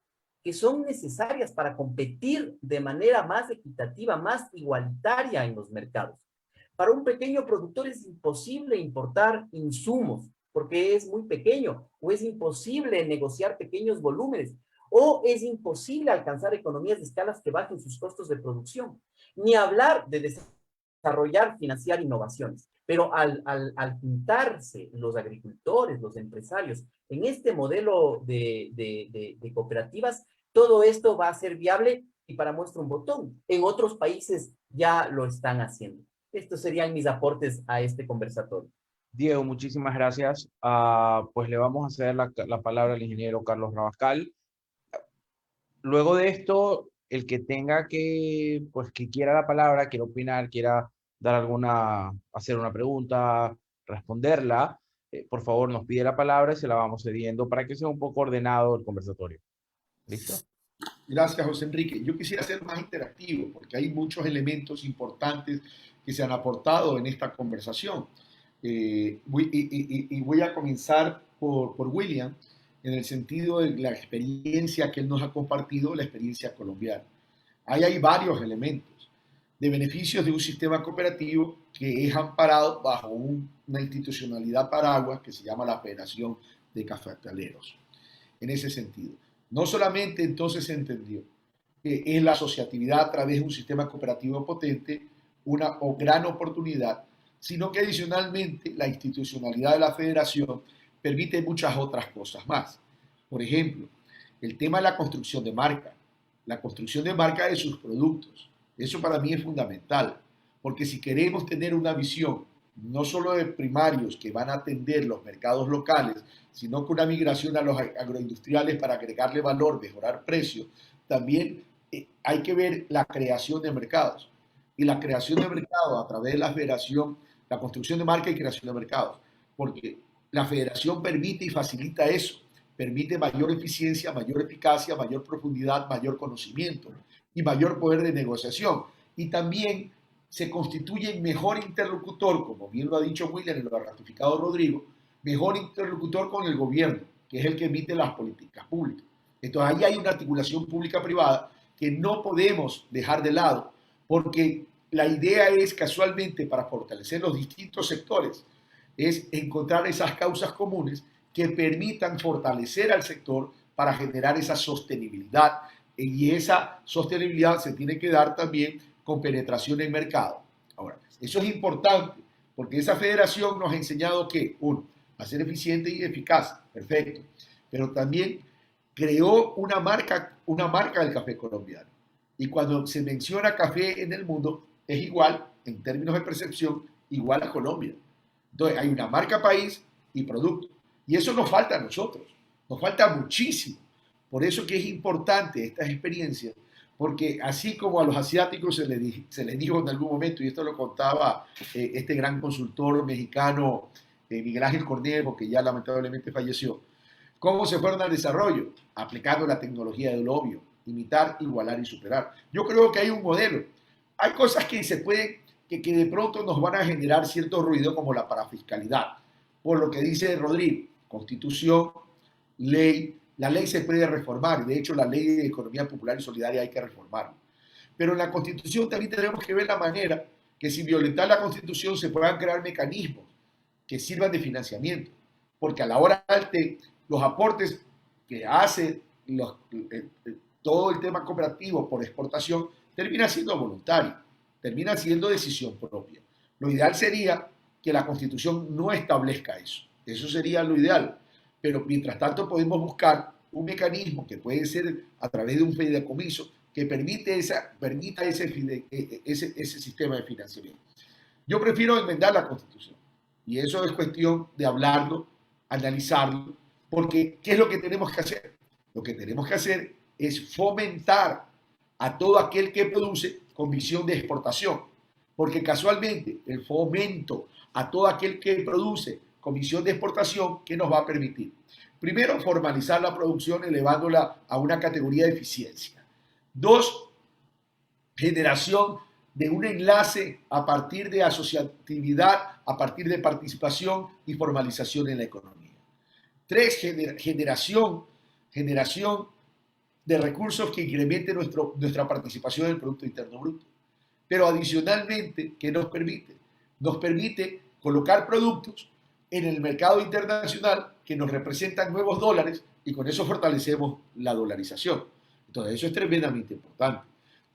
que son necesarias para competir de manera más equitativa, más igualitaria en los mercados. Para un pequeño productor es imposible importar insumos porque es muy pequeño, o es imposible negociar pequeños volúmenes, o es imposible alcanzar economías de escalas que bajen sus costos de producción. Ni hablar de desarrollar, financiar innovaciones. Pero al juntarse los agricultores, los empresarios, en este modelo de cooperativas, todo esto va a ser viable y para muestra un botón. En otros países ya lo están haciendo. Estos serían mis aportes a este conversatorio. Diego, muchísimas gracias. Pues le vamos a ceder la palabra al ingeniero Carlos Rabascal. Luego de esto, el que tenga pues que quiera la palabra, quiera opinar, quiera dar hacer una pregunta, responderla, por favor nos pide la palabra y se la vamos cediendo para que sea un poco ordenado el conversatorio. ¿Listo? Gracias, José Enrique. Yo quisiera ser más interactivo porque hay muchos elementos importantes que se han aportado en esta conversación. Voy a comenzar por William, en el sentido de la experiencia que él nos ha compartido, la experiencia colombiana. Ahí hay varios elementos de beneficios de un sistema cooperativo que es amparado bajo una institucionalidad paraguas que se llama la Federación de Cafetaleros. En ese sentido, no solamente entonces se entendió que es la asociatividad a través de un sistema cooperativo potente una gran oportunidad, sino que adicionalmente la institucionalidad de la federación permite muchas otras cosas más. Por ejemplo, el tema de la construcción de marca de sus productos. Eso para mí es fundamental, porque si queremos tener una visión no solo de primarios que van a atender los mercados locales, sino con una migración a los agroindustriales para agregarle valor, mejorar precios, también hay que ver la creación de mercados. Y la creación de mercados a través de la federación, la construcción de marca y creación de mercados, porque la federación permite y facilita eso, permite mayor eficiencia, mayor eficacia, mayor profundidad, mayor conocimiento y mayor poder de negociación. Y también se constituye mejor interlocutor, como bien lo ha dicho William y lo ha ratificado Rodrigo, mejor interlocutor con el gobierno, que es el que emite las políticas públicas. Entonces ahí hay una articulación pública-privada que no podemos dejar de lado, porque la idea es casualmente para fortalecer los distintos sectores, es encontrar esas causas comunes que permitan fortalecer al sector para generar esa sostenibilidad. Y esa sostenibilidad se tiene que dar también con penetración en mercado. Ahora, eso es importante porque esa federación nos ha enseñado que, uno, a ser eficiente y eficaz, perfecto, pero también creó una marca del café colombiano. Y cuando se menciona café en el mundo, es igual, en términos de percepción, igual a Colombia. Entonces, hay una marca país y producto. Y eso nos falta a nosotros, nos falta muchísimo. Por eso que es importante estas experiencias, porque así como a los asiáticos se les dijo en algún momento, y esto lo contaba este gran consultor mexicano, Miguel Ángel Cornejo, que ya lamentablemente falleció, ¿cómo se fueron al desarrollo? Aplicando la tecnología del obvio, imitar, igualar y superar. Yo creo que hay un modelo. Hay cosas que se pueden, que de pronto nos van a generar cierto ruido, como la parafiscalidad. Por lo que dice Rodrigo, constitución, ley, la ley se puede reformar, de hecho la ley de economía popular y solidaria hay que reformarla. Pero en la constitución también tenemos que ver la manera que sin violentar la constitución se puedan crear mecanismos que sirvan de financiamiento, porque a la hora de los aportes que hace todo el tema cooperativo por exportación termina siendo voluntario, termina siendo decisión propia. Lo ideal sería que la Constitución no establezca eso. Eso sería lo ideal. Pero mientras tanto podemos buscar un mecanismo que puede ser a través de un fideicomiso que permita ese sistema de financiamiento. Yo prefiero enmendar la Constitución. Y eso es cuestión de hablarlo, analizarlo, porque ¿qué es lo que tenemos que hacer? Lo que tenemos que hacer es fomentar a todo aquel que produce con visión de exportación, porque casualmente el fomento a todo aquel que produce con visión de exportación, ¿qué nos va a permitir? Primero, formalizar la producción elevándola a una categoría de eficiencia. Dos, generación de un enlace a partir de asociatividad, a partir de participación y formalización en la economía. Tres, generación de recursos que incrementen nuestra participación en el Producto Interno Bruto. Pero adicionalmente, ¿qué nos permite? Nos permite colocar productos en el mercado internacional que nos representan nuevos dólares y con eso fortalecemos la dolarización. Entonces, eso es tremendamente importante.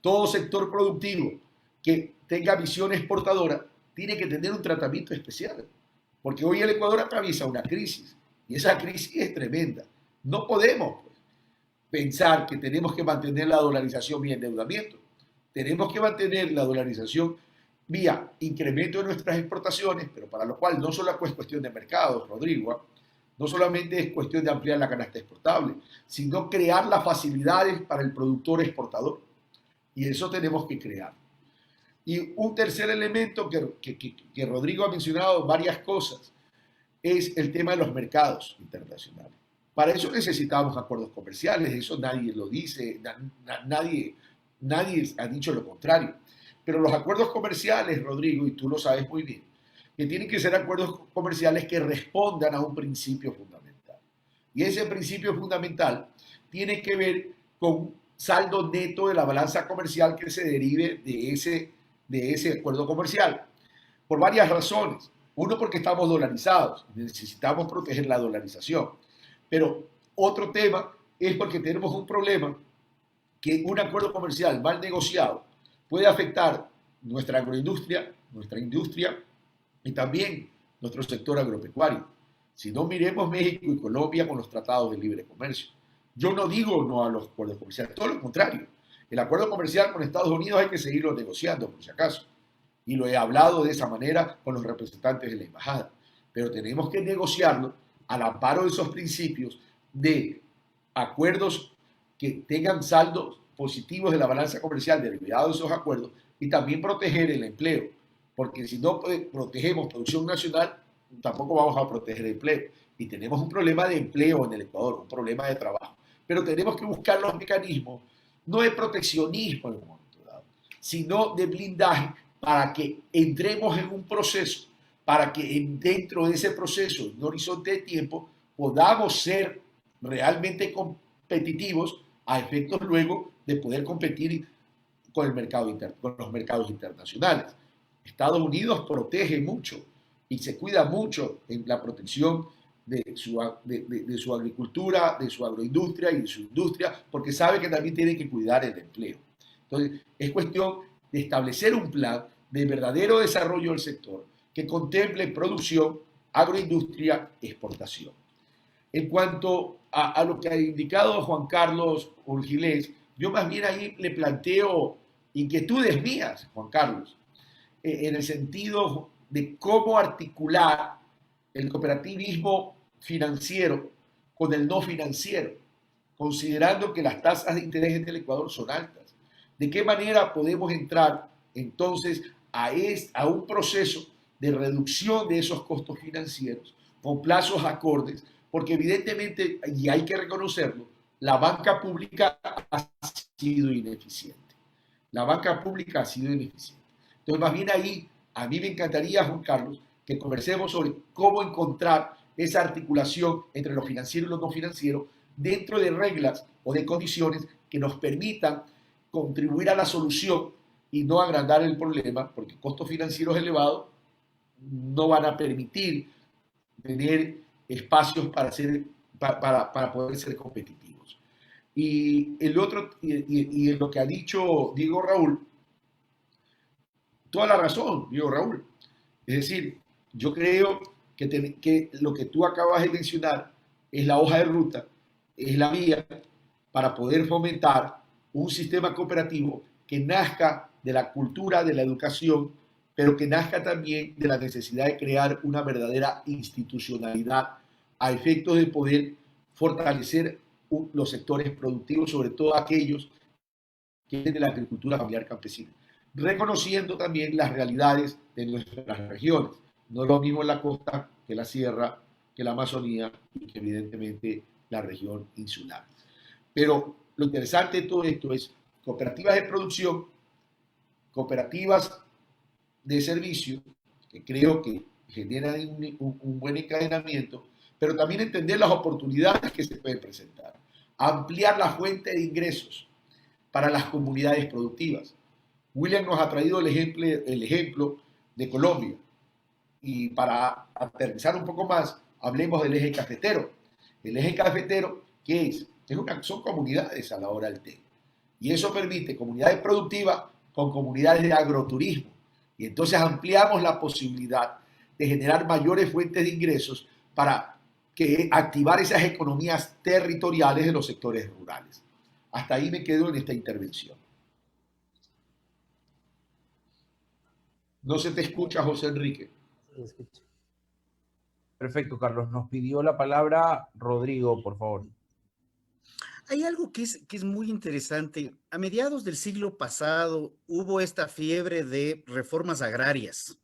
Todo sector productivo que tenga visión exportadora tiene que tener un tratamiento especial, porque hoy el Ecuador atraviesa una crisis y esa crisis es tremenda. No podemos pues, pensar que tenemos que mantener la dolarización vía endeudamiento. Tenemos que mantener la dolarización vía incremento de nuestras exportaciones, pero para lo cual no solo es cuestión de mercados, Rodrigo, no solamente es cuestión de ampliar la canasta exportable, sino crear las facilidades para el productor exportador. Y eso tenemos que crear. Y un tercer elemento que Rodrigo ha mencionado varias cosas es el tema de los mercados internacionales. Para eso necesitamos acuerdos comerciales, eso nadie lo dice, nadie ha dicho lo contrario. Pero los acuerdos comerciales, Rodrigo, y tú lo sabes muy bien, que tienen que ser acuerdos comerciales que respondan a un principio fundamental. Y ese principio fundamental tiene que ver con saldo neto de la balanza comercial que se derive de ese acuerdo comercial. Por varias razones. Uno, porque estamos dolarizados, necesitamos proteger la dolarización. Pero otro tema es porque tenemos un problema que un acuerdo comercial mal negociado puede afectar nuestra agroindustria, nuestra industria y también nuestro sector agropecuario. Si no, miremos México y Colombia con los tratados de libre comercio. Yo no digo no a los acuerdos comerciales, todo lo contrario. El acuerdo comercial con Estados Unidos hay que seguirlo negociando, por si acaso. Y lo he hablado de esa manera con los representantes de la embajada. Pero tenemos que negociarlo al amparo de esos principios de acuerdos que tengan saldos positivos de la balanza comercial derivados de esos acuerdos y también proteger el empleo. Porque si no protegemos producción nacional, tampoco vamos a proteger el empleo. Y tenemos un problema de empleo en el Ecuador, un problema de trabajo. Pero tenemos que buscar los mecanismos, no de proteccionismo en un momento dado, sino de blindaje para que entremos en un proceso, para que dentro de ese proceso, en un horizonte de tiempo, podamos ser realmente competitivos a efectos luego de poder competir con el mercado con los mercados internacionales. Estados Unidos protege mucho y se cuida mucho en la protección de su agricultura, de su agroindustria y de su industria, porque sabe que también tiene que cuidar el empleo. Entonces, es cuestión de establecer un plan de verdadero desarrollo del sector que contemple producción, agroindustria, exportación. En cuanto a lo que ha indicado Juan Carlos Urgilés, yo más bien ahí le planteo inquietudes mías, Juan Carlos, en el sentido de cómo articular el cooperativismo financiero con el no financiero, considerando que las tasas de interés en el Ecuador son altas. ¿De qué manera podemos entrar entonces a un proceso de reducción de esos costos financieros con plazos acordes? Porque evidentemente, y hay que reconocerlo, la banca pública ha sido ineficiente. La banca pública ha sido ineficiente. Entonces, más bien ahí, a mí me encantaría, Juan Carlos, que conversemos sobre cómo encontrar esa articulación entre lo financiero y lo no financiero dentro de reglas o de condiciones que nos permitan contribuir a la solución y no agrandar el problema, porque costos financieros elevados no van a permitir tener espacios para poder ser competitivos. Y el otro, y en lo que ha dicho Diego Raúl, toda la razón, Diego Raúl. Es decir, yo creo que lo que tú acabas de mencionar es la hoja de ruta, es la vía para poder fomentar un sistema cooperativo que nazca de la cultura, de la educación, pero que nazca también de la necesidad de crear una verdadera institucionalidad a efectos de poder fortalecer los sectores productivos, sobre todo aquellos que vienen de la agricultura familiar campesina, reconociendo también las realidades de nuestras regiones. No es lo mismo la costa que la sierra, que la Amazonía y que evidentemente la región insular. Pero lo interesante de todo esto es cooperativas de producción, cooperativas de servicio, que creo que generan un buen encadenamiento, pero también entender las oportunidades que se pueden presentar, ampliar la fuente de ingresos para las comunidades productivas. William nos ha traído el ejemplo de Colombia, y para aterrizar un poco más, Hablemos del eje cafetero. El eje cafetero, ¿qué es? Son comunidades a la hora del té. Y eso permite comunidades productivas con comunidades de agroturismo. Y entonces ampliamos la posibilidad de generar mayores fuentes de ingresos para activar esas economías territoriales de los sectores rurales. Hasta ahí me quedo en esta intervención. No se te escucha, José Enrique. Perfecto, Carlos. Nos pidió la palabra Rodrigo, por favor. Hay algo que es muy interesante. A mediados del siglo pasado hubo esta fiebre de reformas agrarias,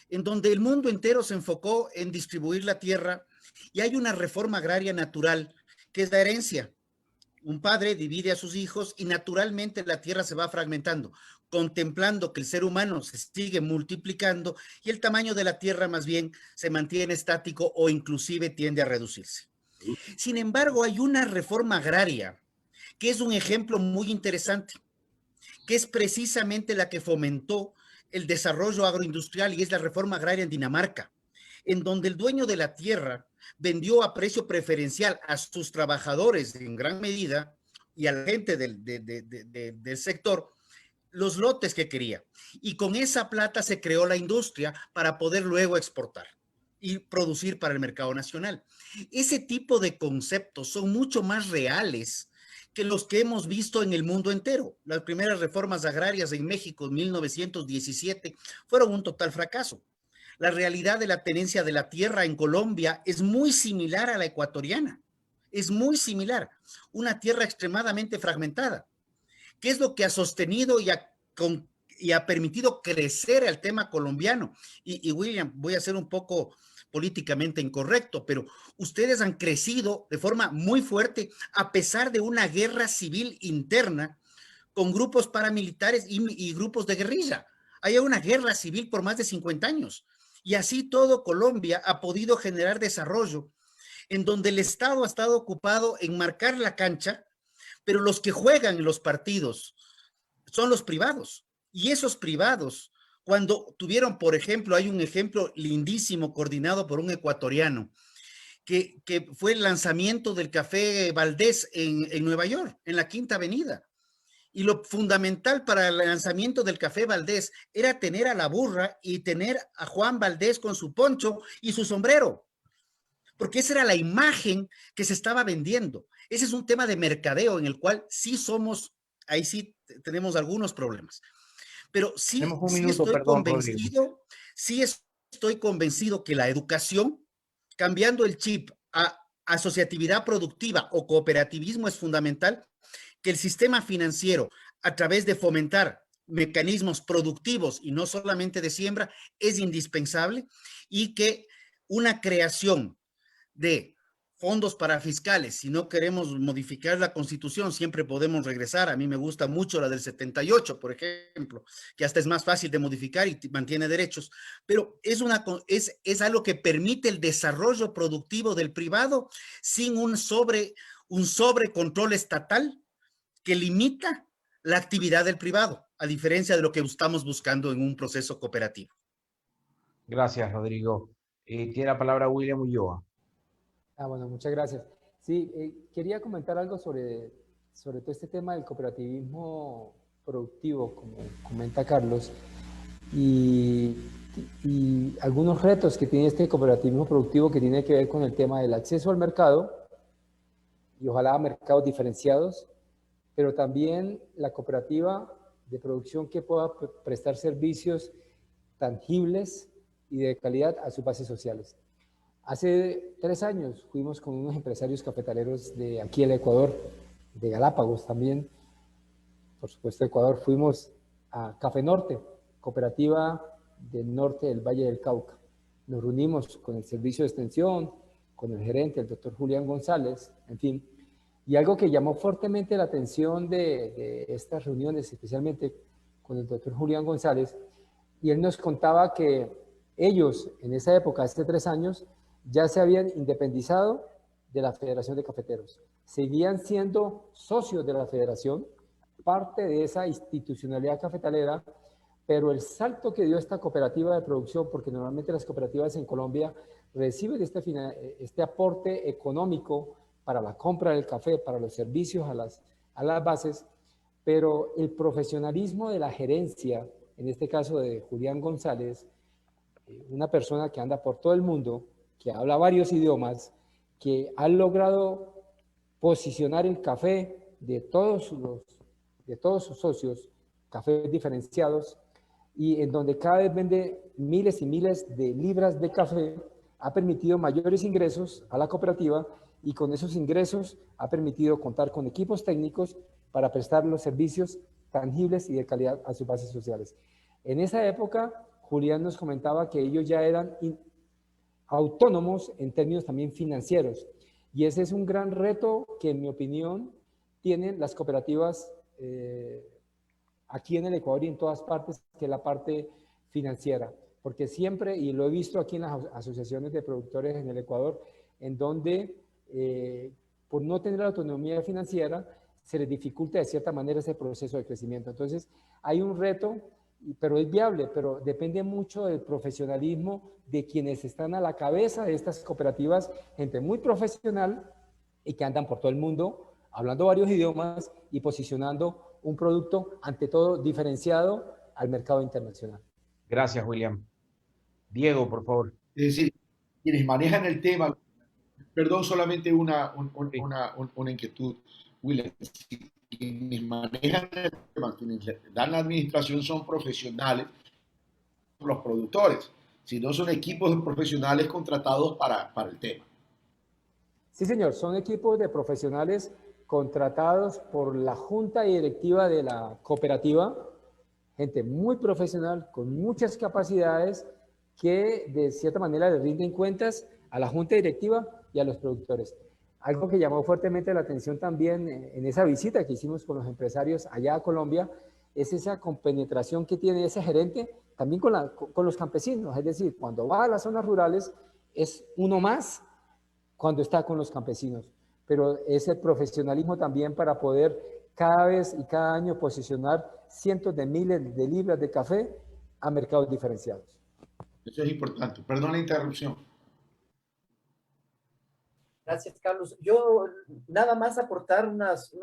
en donde el mundo entero se enfocó en distribuir la tierra, y hay una reforma agraria natural, que es la herencia. Un padre divide a sus hijos y naturalmente la tierra se va fragmentando, contemplando que el ser humano se sigue multiplicando y el tamaño de la tierra más bien se mantiene estático o inclusive tiende a reducirse. Sin embargo, hay una reforma agraria que es un ejemplo muy interesante, que es precisamente la que fomentó el desarrollo agroindustrial, y es la reforma agraria en Dinamarca, en donde el dueño de la tierra vendió a precio preferencial a sus trabajadores en gran medida y a la gente del sector los lotes que quería. Y con esa plata se creó la industria para poder luego exportar y producir para el mercado nacional. Ese tipo de conceptos son mucho más reales que los que hemos visto en el mundo entero. Las primeras reformas agrarias en México en 1917 fueron un total fracaso. La realidad de la tenencia de la tierra en Colombia es muy similar a la ecuatoriana. Es muy similar. Una tierra extremadamente fragmentada. ¿Qué es lo que ha sostenido y ha permitido crecer al tema colombiano? Y William, voy a ser un poco políticamente incorrecto, pero ustedes han crecido de forma muy fuerte a pesar de una guerra civil interna con grupos paramilitares y grupos de guerrilla. Hay una guerra civil por más de 50 años. Y así todo Colombia ha podido generar desarrollo en donde el Estado ha estado ocupado en marcar la cancha, pero los que juegan en los partidos son los privados. Y esos privados, cuando tuvieron, por ejemplo, hay un ejemplo lindísimo coordinado por un ecuatoriano, que fue el lanzamiento del Café Valdés en Nueva York, en la Quinta Avenida. Y lo fundamental para el lanzamiento del Café Valdés era tener a la burra y tener a Juan Valdés con su poncho y su sombrero, porque esa era la imagen que se estaba vendiendo. Ese es un tema de mercadeo en el cual sí somos, ahí sí tenemos algunos problemas. Pero sí, estoy convencido que la educación, cambiando el chip a asociatividad productiva o cooperativismo, es fundamental, que el sistema financiero, a través de fomentar mecanismos productivos y no solamente de siembra, es indispensable, y que una creación de fondos para fiscales, si no queremos modificar la Constitución, siempre podemos regresar. A mí me gusta mucho la del 78, por ejemplo, que hasta es más fácil de modificar y mantiene derechos, pero es algo que permite el desarrollo productivo del privado sin un sobrecontrol estatal que limita la actividad del privado, a diferencia de lo que estamos buscando en un proceso cooperativo. Gracias, Rodrigo. Tiene la palabra William Ulloa. Bueno, muchas gracias. Sí, quería comentar algo sobre todo este tema del cooperativismo productivo, como comenta Carlos, y algunos retos que tiene este cooperativismo productivo, que tiene que ver con el tema del acceso al mercado, y ojalá mercados diferenciados, pero también la cooperativa de producción que pueda prestar servicios tangibles y de calidad a sus bases sociales. Hace 3 años fuimos con unos empresarios cafetaleros de aquí el Ecuador, de Galápagos también, por supuesto Ecuador, fuimos a Café Norte, cooperativa del norte del Valle del Cauca. Nos reunimos con el servicio de extensión, con el gerente, el doctor Julián González, en fin. Y algo que llamó fuertemente la atención de estas reuniones, especialmente con el doctor Julián González, y él nos contaba que ellos en esa época, hace 3 años, ya se habían independizado de la Federación de Cafeteros. Seguían siendo socios de la federación, parte de esa institucionalidad cafetalera, pero el salto que dio esta cooperativa de producción, porque normalmente las cooperativas en Colombia reciben este aporte económico para la compra del café, para los servicios a las bases, pero el profesionalismo de la gerencia, en este caso de Julián González, una persona que anda por todo el mundo, que habla varios idiomas, que ha logrado posicionar el café de todos sus socios, cafés diferenciados, y en donde cada vez vende miles y miles de libras de café, ha permitido mayores ingresos a la cooperativa y con esos ingresos ha permitido contar con equipos técnicos para prestar los servicios tangibles y de calidad a sus bases sociales. En esa época, Julián nos comentaba que ellos ya eran autónomos en términos también financieros. Y ese es un gran reto que, en mi opinión, tienen las cooperativas aquí en el Ecuador y en todas partes, que es la parte financiera. Porque siempre, y lo he visto aquí en las asociaciones de productores en el Ecuador, en donde por no tener autonomía financiera, se les dificulta de cierta manera ese proceso de crecimiento. Entonces, hay un reto, pero es viable, pero depende mucho del profesionalismo de quienes están a la cabeza de estas cooperativas, gente muy profesional y que andan por todo el mundo, hablando varios idiomas y posicionando un producto, ante todo, diferenciado al mercado internacional. Gracias, William. Diego, por favor. Es decir, quienes manejan el tema, perdón, solamente una inquietud, William. Quienes manejan el tema, quienes dan la administración son profesionales, los productores, si no son equipos de profesionales contratados para el tema. Sí, señor, son equipos de profesionales contratados por la junta directiva de la cooperativa, gente muy profesional, con muchas capacidades, que de cierta manera le rinden cuentas a la junta directiva y a los productores. Algo que llamó fuertemente la atención también en esa visita que hicimos con los empresarios allá a Colombia, es esa compenetración que tiene ese gerente también con los campesinos. Es decir, cuando va a las zonas rurales es uno más cuando está con los campesinos. Pero es el profesionalismo también para poder cada vez y cada año posicionar cientos de miles de libras de café a mercados diferenciados. Eso es importante. Perdón la interrupción. Gracias, Carlos. Yo nada más aportar unas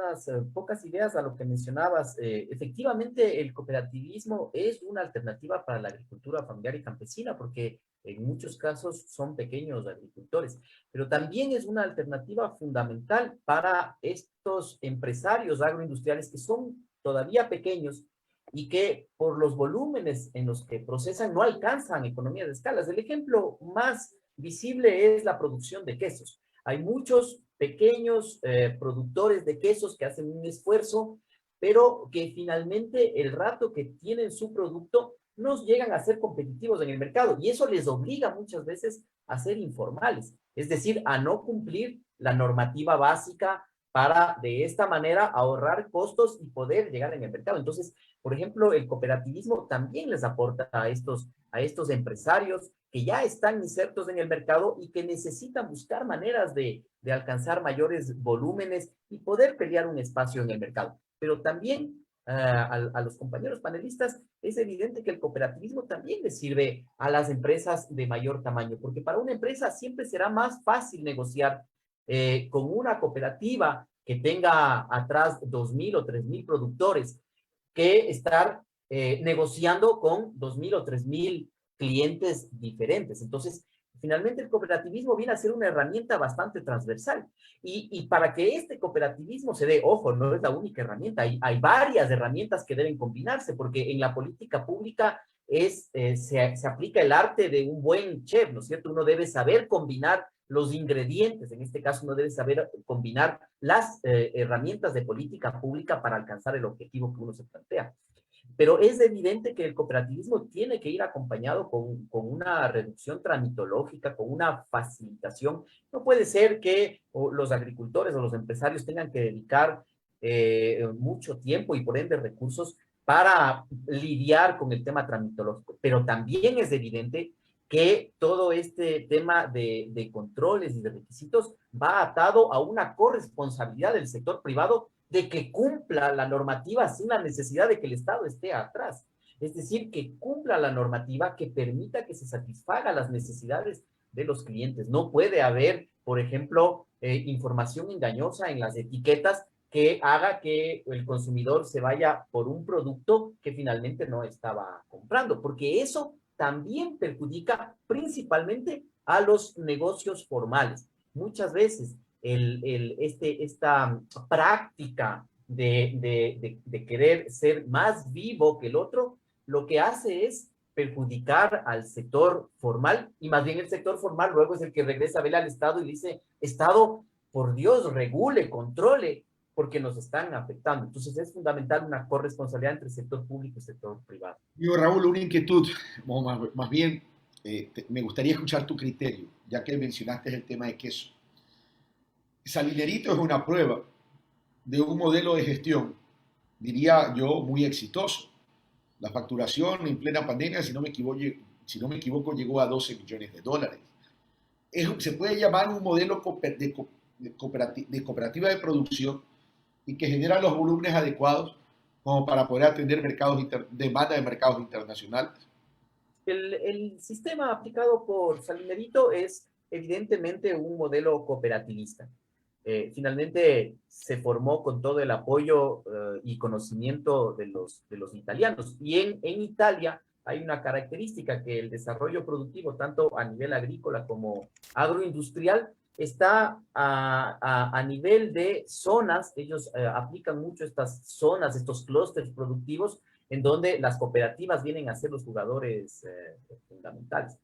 pocas ideas a lo que mencionabas. Efectivamente, el cooperativismo es una alternativa para la agricultura familiar y campesina, porque en muchos casos son pequeños agricultores, pero también es una alternativa fundamental para estos empresarios agroindustriales que son todavía pequeños y que por los volúmenes en los que procesan no alcanzan economías de escala. El ejemplo más visible es la producción de quesos. Hay muchos pequeños productores de quesos que hacen un esfuerzo, pero que finalmente el rato que tienen su producto no llegan a ser competitivos en el mercado, y eso les obliga muchas veces a ser informales, es decir, a no cumplir la normativa básica para de esta manera ahorrar costos y poder llegar en el mercado. Entonces, por ejemplo, el cooperativismo también les aporta a estos empresarios que ya están insertos en el mercado y que necesitan buscar maneras de alcanzar mayores volúmenes y poder pelear un espacio en el mercado. Pero también a los compañeros panelistas, es evidente que el cooperativismo también le sirve a las empresas de mayor tamaño, porque para una empresa siempre será más fácil negociar con una cooperativa que tenga atrás 2,000 o 3,000 productores que estar negociando con 2,000 o 3,000 clientes diferentes. Entonces, finalmente el cooperativismo viene a ser una herramienta bastante transversal. Y para que este cooperativismo se dé, ojo, no es la única herramienta, hay varias herramientas que deben combinarse, porque en la política pública se aplica el arte de un buen chef, ¿no es cierto? Uno debe saber combinar los ingredientes, en este caso uno debe saber combinar las herramientas de política pública para alcanzar el objetivo que uno se plantea. Pero es evidente que el cooperativismo tiene que ir acompañado con una reducción tramitológica, con una facilitación. No puede ser que los agricultores o los empresarios tengan que dedicar mucho tiempo y por ende recursos para lidiar con el tema tramitológico. Pero también es evidente que todo este tema de controles y de requisitos va atado a una corresponsabilidad del sector privado de que cumpla la normativa sin la necesidad de que el Estado esté atrás. Es decir, que cumpla la normativa que permita que se satisfagan las necesidades de los clientes. No puede haber, por ejemplo, información engañosa en las etiquetas que haga que el consumidor se vaya por un producto que finalmente no estaba comprando, porque eso también perjudica principalmente a los negocios formales. Muchas veces esta práctica de querer ser más vivo que el otro, lo que hace es perjudicar al sector formal, y más bien el sector formal luego es el que regresa a ver al Estado y dice, Estado, por Dios, regule, controle, porque nos están afectando. Entonces es fundamental una corresponsabilidad entre el sector público y el sector privado. Yo, Raúl, una inquietud, o más bien, me gustaría escuchar tu criterio, ya que mencionaste el tema de queso. Salinerito es una prueba de un modelo de gestión, diría yo, muy exitoso. La facturación en plena pandemia, si no me equivoco, llegó a 12 millones de dólares. Se puede llamar un modelo de cooperativa de producción y que genera los volúmenes adecuados como para poder atender demanda de mercados internacionales. El sistema aplicado por Salinerito es evidentemente un modelo cooperativista. Finalmente se formó con todo el apoyo y conocimiento de los italianos. Y en Italia hay una característica, que el desarrollo productivo, tanto a nivel agrícola como agroindustrial, está a nivel de zonas. Ellos aplican mucho estas zonas, estos clústeres productivos, en donde las cooperativas vienen a ser los jugadores fundamentales.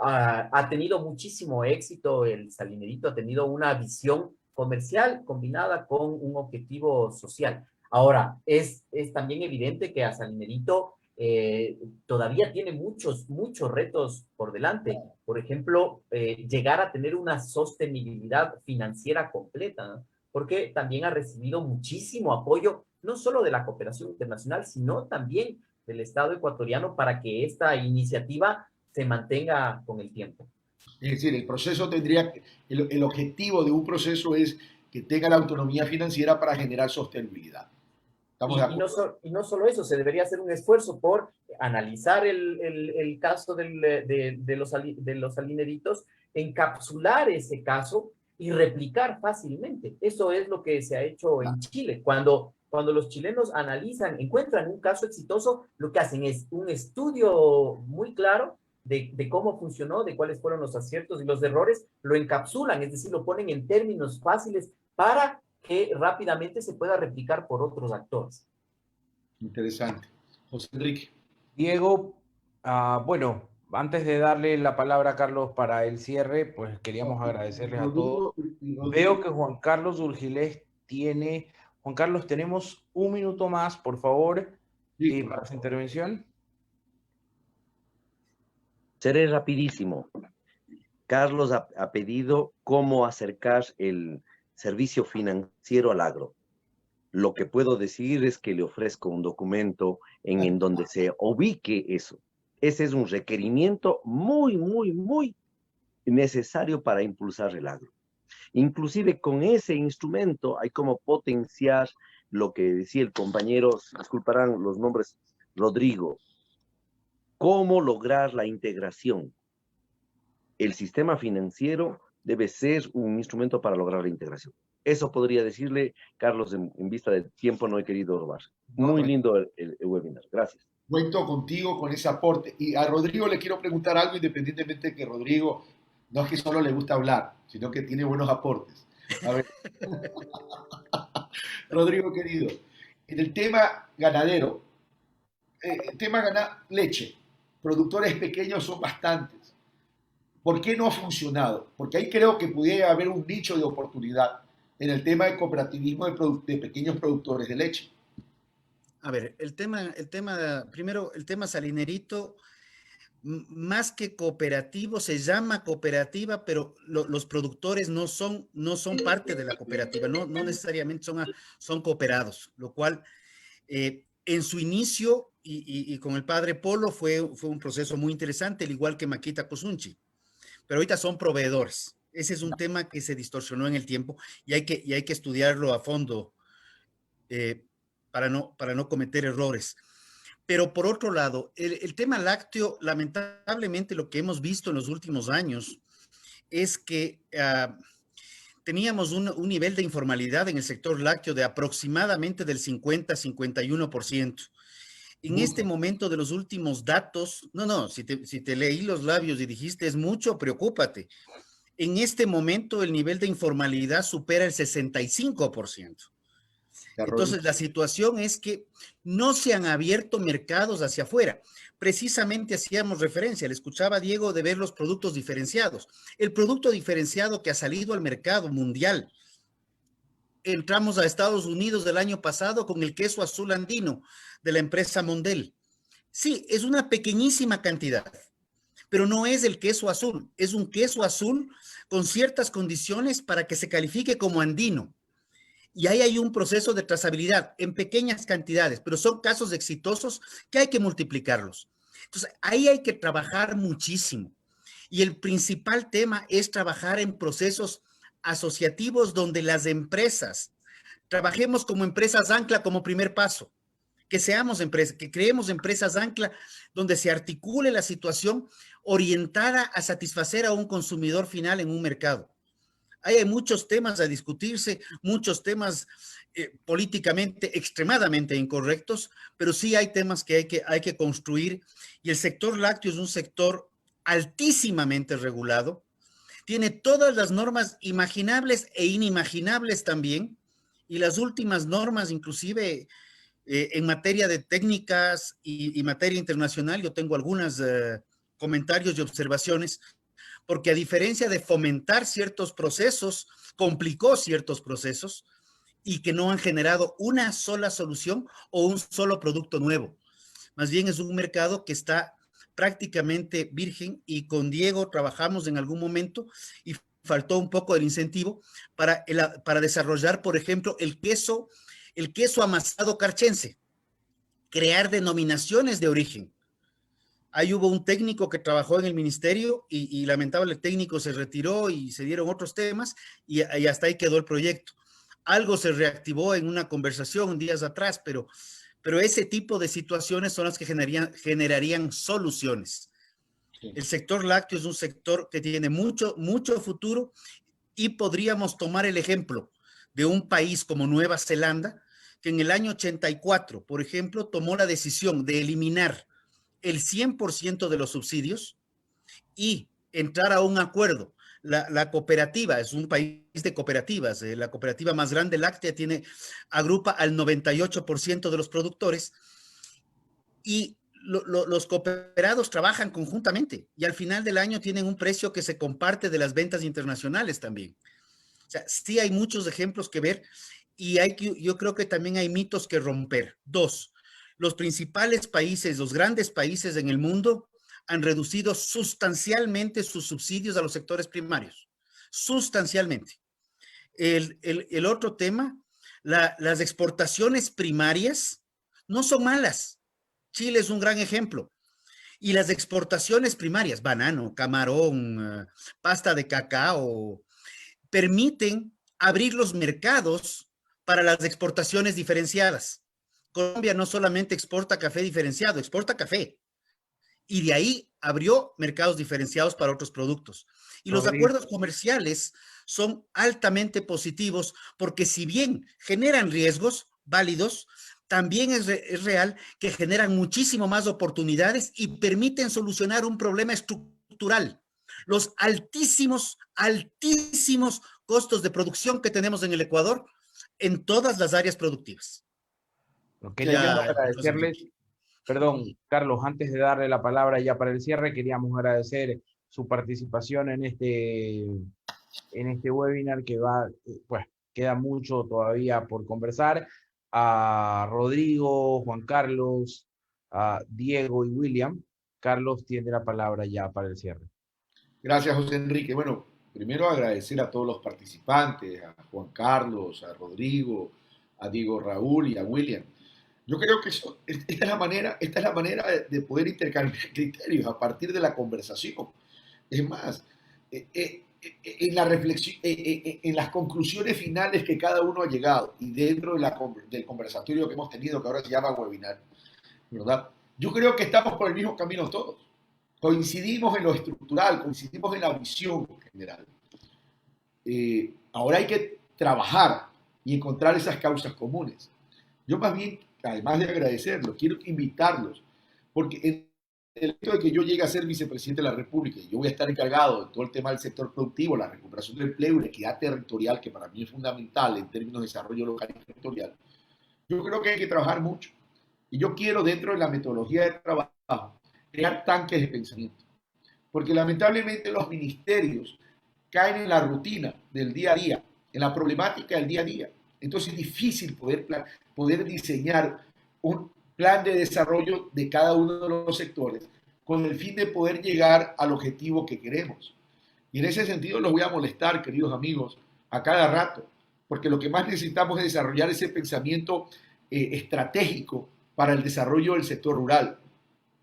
Ha tenido muchísimo éxito el Salinerito, ha tenido una visión comercial combinada con un objetivo social. Ahora, es también evidente que a Salinerito todavía tiene muchos retos por delante. Por ejemplo, llegar a tener una sostenibilidad financiera completa, ¿no? Porque también ha recibido muchísimo apoyo, no solo de la cooperación internacional, sino también del Estado ecuatoriano, para que esta iniciativa se mantenga con el tiempo. Es decir, el objetivo de un proceso es que tenga la autonomía financiera para generar sostenibilidad. Y no solo eso, se debería hacer un esfuerzo por analizar el caso de los salineritos, encapsular ese caso y replicar fácilmente. Eso es lo que se ha hecho en Chile. Cuando los chilenos analizan, encuentran un caso exitoso, lo que hacen es un estudio muy claro de cómo funcionó, de cuáles fueron los aciertos y los errores, lo encapsulan, es decir, lo ponen en términos fáciles para que rápidamente se pueda replicar por otros actores. Interesante. José Enrique. Diego, bueno, antes de darle la palabra a Carlos para el cierre, pues queríamos agradecerles a todos. Veo que Juan Carlos Urgilés tiene... Juan Carlos, tenemos un minuto más, por favor, para su intervención. Seré rapidísimo. Carlos ha pedido cómo acercar el servicio financiero al agro. Lo que puedo decir es que le ofrezco un documento en donde se ubique eso. Ese es un requerimiento muy, muy, muy necesario para impulsar el agro. Inclusive con ese instrumento hay como potenciar lo que decía el compañero, disculparán los nombres, Rodrigo, cómo lograr la integración. El sistema financiero debe ser un instrumento para lograr la integración. Eso podría decirle, Carlos, en vista del tiempo no he querido robar. Muy lindo el webinar. Gracias. Cuento contigo con ese aporte. Y a Rodrigo le quiero preguntar algo, independientemente de que Rodrigo no es que solo le gusta hablar, sino que tiene buenos aportes. A ver. Rodrigo, querido, en el tema ganadero, leche, productores pequeños son bastantes. ¿Por qué no ha funcionado? Porque ahí creo que pudiera haber un nicho de oportunidad en el tema de cooperativismo de pequeños productores de leche. A ver, primero, el tema Salinerito, más que cooperativo, se llama cooperativa, pero los productores no son parte de la cooperativa, no necesariamente son cooperados, lo cual en su inicio y con el padre Polo fue un proceso muy interesante, al igual que Maquita Cosunchi, pero ahorita son proveedores. Ese es un tema que se distorsionó en el tiempo y hay que estudiarlo a fondo para no cometer errores. Pero por otro lado, el tema lácteo, lamentablemente lo que hemos visto en los últimos años es que teníamos un nivel de informalidad en el sector lácteo de aproximadamente del 50-51%. En este momento de los últimos datos, si te leí los labios y dijiste es mucho, preocúpate. En este momento el nivel de informalidad supera el 65%. Entonces la situación es que no se han abierto mercados hacia afuera. Precisamente hacíamos referencia, le escuchaba a Diego de ver los productos diferenciados. El producto diferenciado que ha salido al mercado mundial, entramos a Estados Unidos del año pasado con el queso azul andino de la empresa Mondel. Sí, es una pequeñísima cantidad, pero no es el queso azul, es un queso azul con ciertas condiciones para que se califique como andino. Y ahí hay un proceso de trazabilidad en pequeñas cantidades, pero son casos exitosos que hay que multiplicarlos. Entonces, ahí hay que trabajar muchísimo. Y el principal tema es trabajar en procesos asociativos donde las empresas, trabajemos como empresas ancla como primer paso, que seamos empresas, que creemos empresas ancla donde se articule la situación orientada a satisfacer a un consumidor final en un mercado. Hay muchos temas a discutirse, muchos temas políticamente extremadamente incorrectos, pero sí hay temas que hay que construir, y el sector lácteo es un sector altísimamente regulado, tiene todas las normas imaginables e inimaginables también, y las últimas normas inclusive en materia de técnicas y materia internacional, yo tengo algunos comentarios y observaciones, porque a diferencia de fomentar ciertos procesos, complicó ciertos procesos y que no han generado una sola solución o un solo producto nuevo. Más bien es un mercado que está prácticamente virgen, y con Diego trabajamos en algún momento y faltó un poco del incentivo para desarrollar, por ejemplo, el queso amasado carchense, crear denominaciones de origen. Ahí hubo un técnico que trabajó en el ministerio y lamentable el técnico se retiró y se dieron otros temas y hasta ahí quedó el proyecto. Algo se reactivó en una conversación días atrás, pero ese tipo de situaciones son las que generarían soluciones. Sí. El sector lácteo es un sector que tiene mucho futuro, y podríamos tomar el ejemplo de un país como Nueva Zelanda, que en el año 84, por ejemplo, tomó la decisión de eliminar el 100% de los subsidios y entrar a un acuerdo. La cooperativa es un país de cooperativas. La cooperativa más grande láctea agrupa al 98% de los productores, y los cooperados trabajan conjuntamente y al final del año tienen un precio que se comparte de las ventas internacionales también. O sea, sí hay muchos ejemplos que ver, y yo creo que también hay mitos que romper. 2, los principales países, los grandes países en el mundo han reducido sustancialmente sus subsidios a los sectores primarios. Sustancialmente. El otro tema, las exportaciones primarias no son malas. Chile es un gran ejemplo. Y las exportaciones primarias, banano, camarón, pasta de cacao, permiten abrir los mercados para las exportaciones diferenciadas. Colombia no solamente exporta café diferenciado, exporta café. Y de ahí abrió mercados diferenciados para otros productos. Y los acuerdos comerciales son altamente positivos, porque si bien generan riesgos válidos, también es real que generan muchísimo más oportunidades y permiten solucionar un problema estructural. Los altísimos costos de producción que tenemos en el Ecuador en todas las áreas productivas. Queríamos agradecerles, perdón, Carlos, antes de darle la palabra ya para el cierre, queríamos agradecer su participación en este webinar que pues queda mucho todavía por conversar. A Rodrigo, Juan Carlos, a Diego y William. Carlos tiene la palabra ya para el cierre. Gracias, José Enrique. Bueno, primero agradecer a todos los participantes, a Juan Carlos, a Rodrigo, a Diego Raúl y a William. Yo creo que esta es la manera de poder intercambiar criterios a partir de la conversación. Es más, en la reflexión, en las conclusiones finales que cada uno ha llegado y dentro del conversatorio que hemos tenido, que ahora se llama webinar, ¿verdad? Yo creo que estamos por el mismo camino todos. Coincidimos en lo estructural, coincidimos en la visión general. Ahora hay que trabajar y encontrar esas causas comunes. Yo más bien, además de agradecerlos, quiero invitarlos, porque en el hecho de que yo llegue a ser vicepresidente de la República y yo voy a estar encargado de todo el tema del sector productivo, la recuperación del empleo y la equidad territorial, que para mí es fundamental en términos de desarrollo local y territorial, yo creo que hay que trabajar mucho. Y yo quiero, dentro de la metodología de trabajo, crear tanques de pensamiento. Porque lamentablemente los ministerios caen en la rutina del día a día, en la problemática del día a día. Entonces es difícil poder diseñar un plan de desarrollo de cada uno de los sectores con el fin de poder llegar al objetivo que queremos. Y en ese sentido los voy a molestar, queridos amigos, a cada rato, porque lo que más necesitamos es desarrollar ese pensamiento estratégico para el desarrollo del sector rural,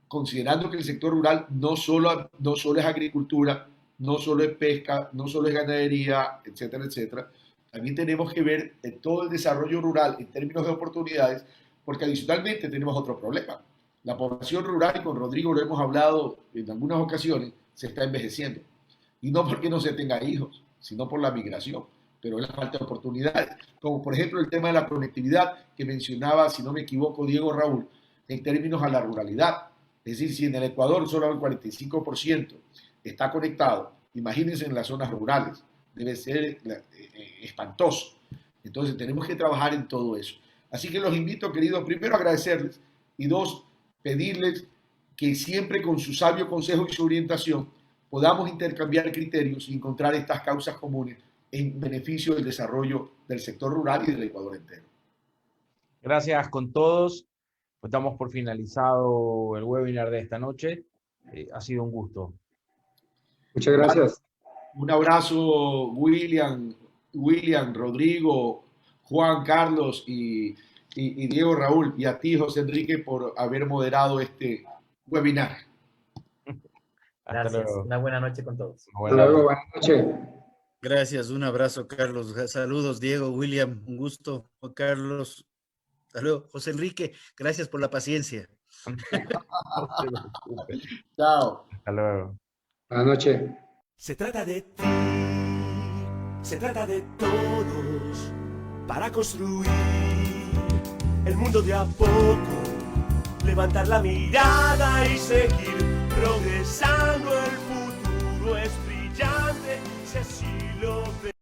considerando que el sector rural no solo es agricultura, no solo es pesca, no solo es ganadería, etcétera, etcétera. También tenemos que ver todo el desarrollo rural en términos de oportunidades, porque adicionalmente tenemos otro problema. La población rural, y con Rodrigo lo hemos hablado en algunas ocasiones, se está envejeciendo. Y no porque no se tenga hijos, sino por la migración, pero es la falta de oportunidades. Como por ejemplo el tema de la conectividad que mencionaba, si no me equivoco, Diego Raúl, en términos a la ruralidad. Es decir, si en el Ecuador solo el 45% está conectado, imagínense en las zonas rurales, debe ser espantoso. Entonces tenemos que trabajar en todo eso. Así que los invito, queridos, primero a agradecerles y dos, pedirles que siempre con su sabio consejo y su orientación podamos intercambiar criterios y encontrar estas causas comunes en beneficio del desarrollo del sector rural y del Ecuador entero. Gracias con todos. Pues damos por finalizado el webinar de esta noche. Ha sido un gusto. Muchas gracias. Un abrazo, William, Rodrigo, Juan Carlos y Diego Raúl, y a ti, José Enrique, por haber moderado este webinar. Gracias. Una buena noche con todos. Hasta luego, buenas noches. Gracias, un abrazo, Carlos. Saludos, Diego, William, un gusto. Juan Carlos, hasta luego. José Enrique, gracias por la paciencia. Chao. Hasta luego. Buenas noches. Se trata de ti, se trata de todos, para construir el mundo de a poco, levantar la mirada y seguir progresando. El futuro es brillante si así lo ves.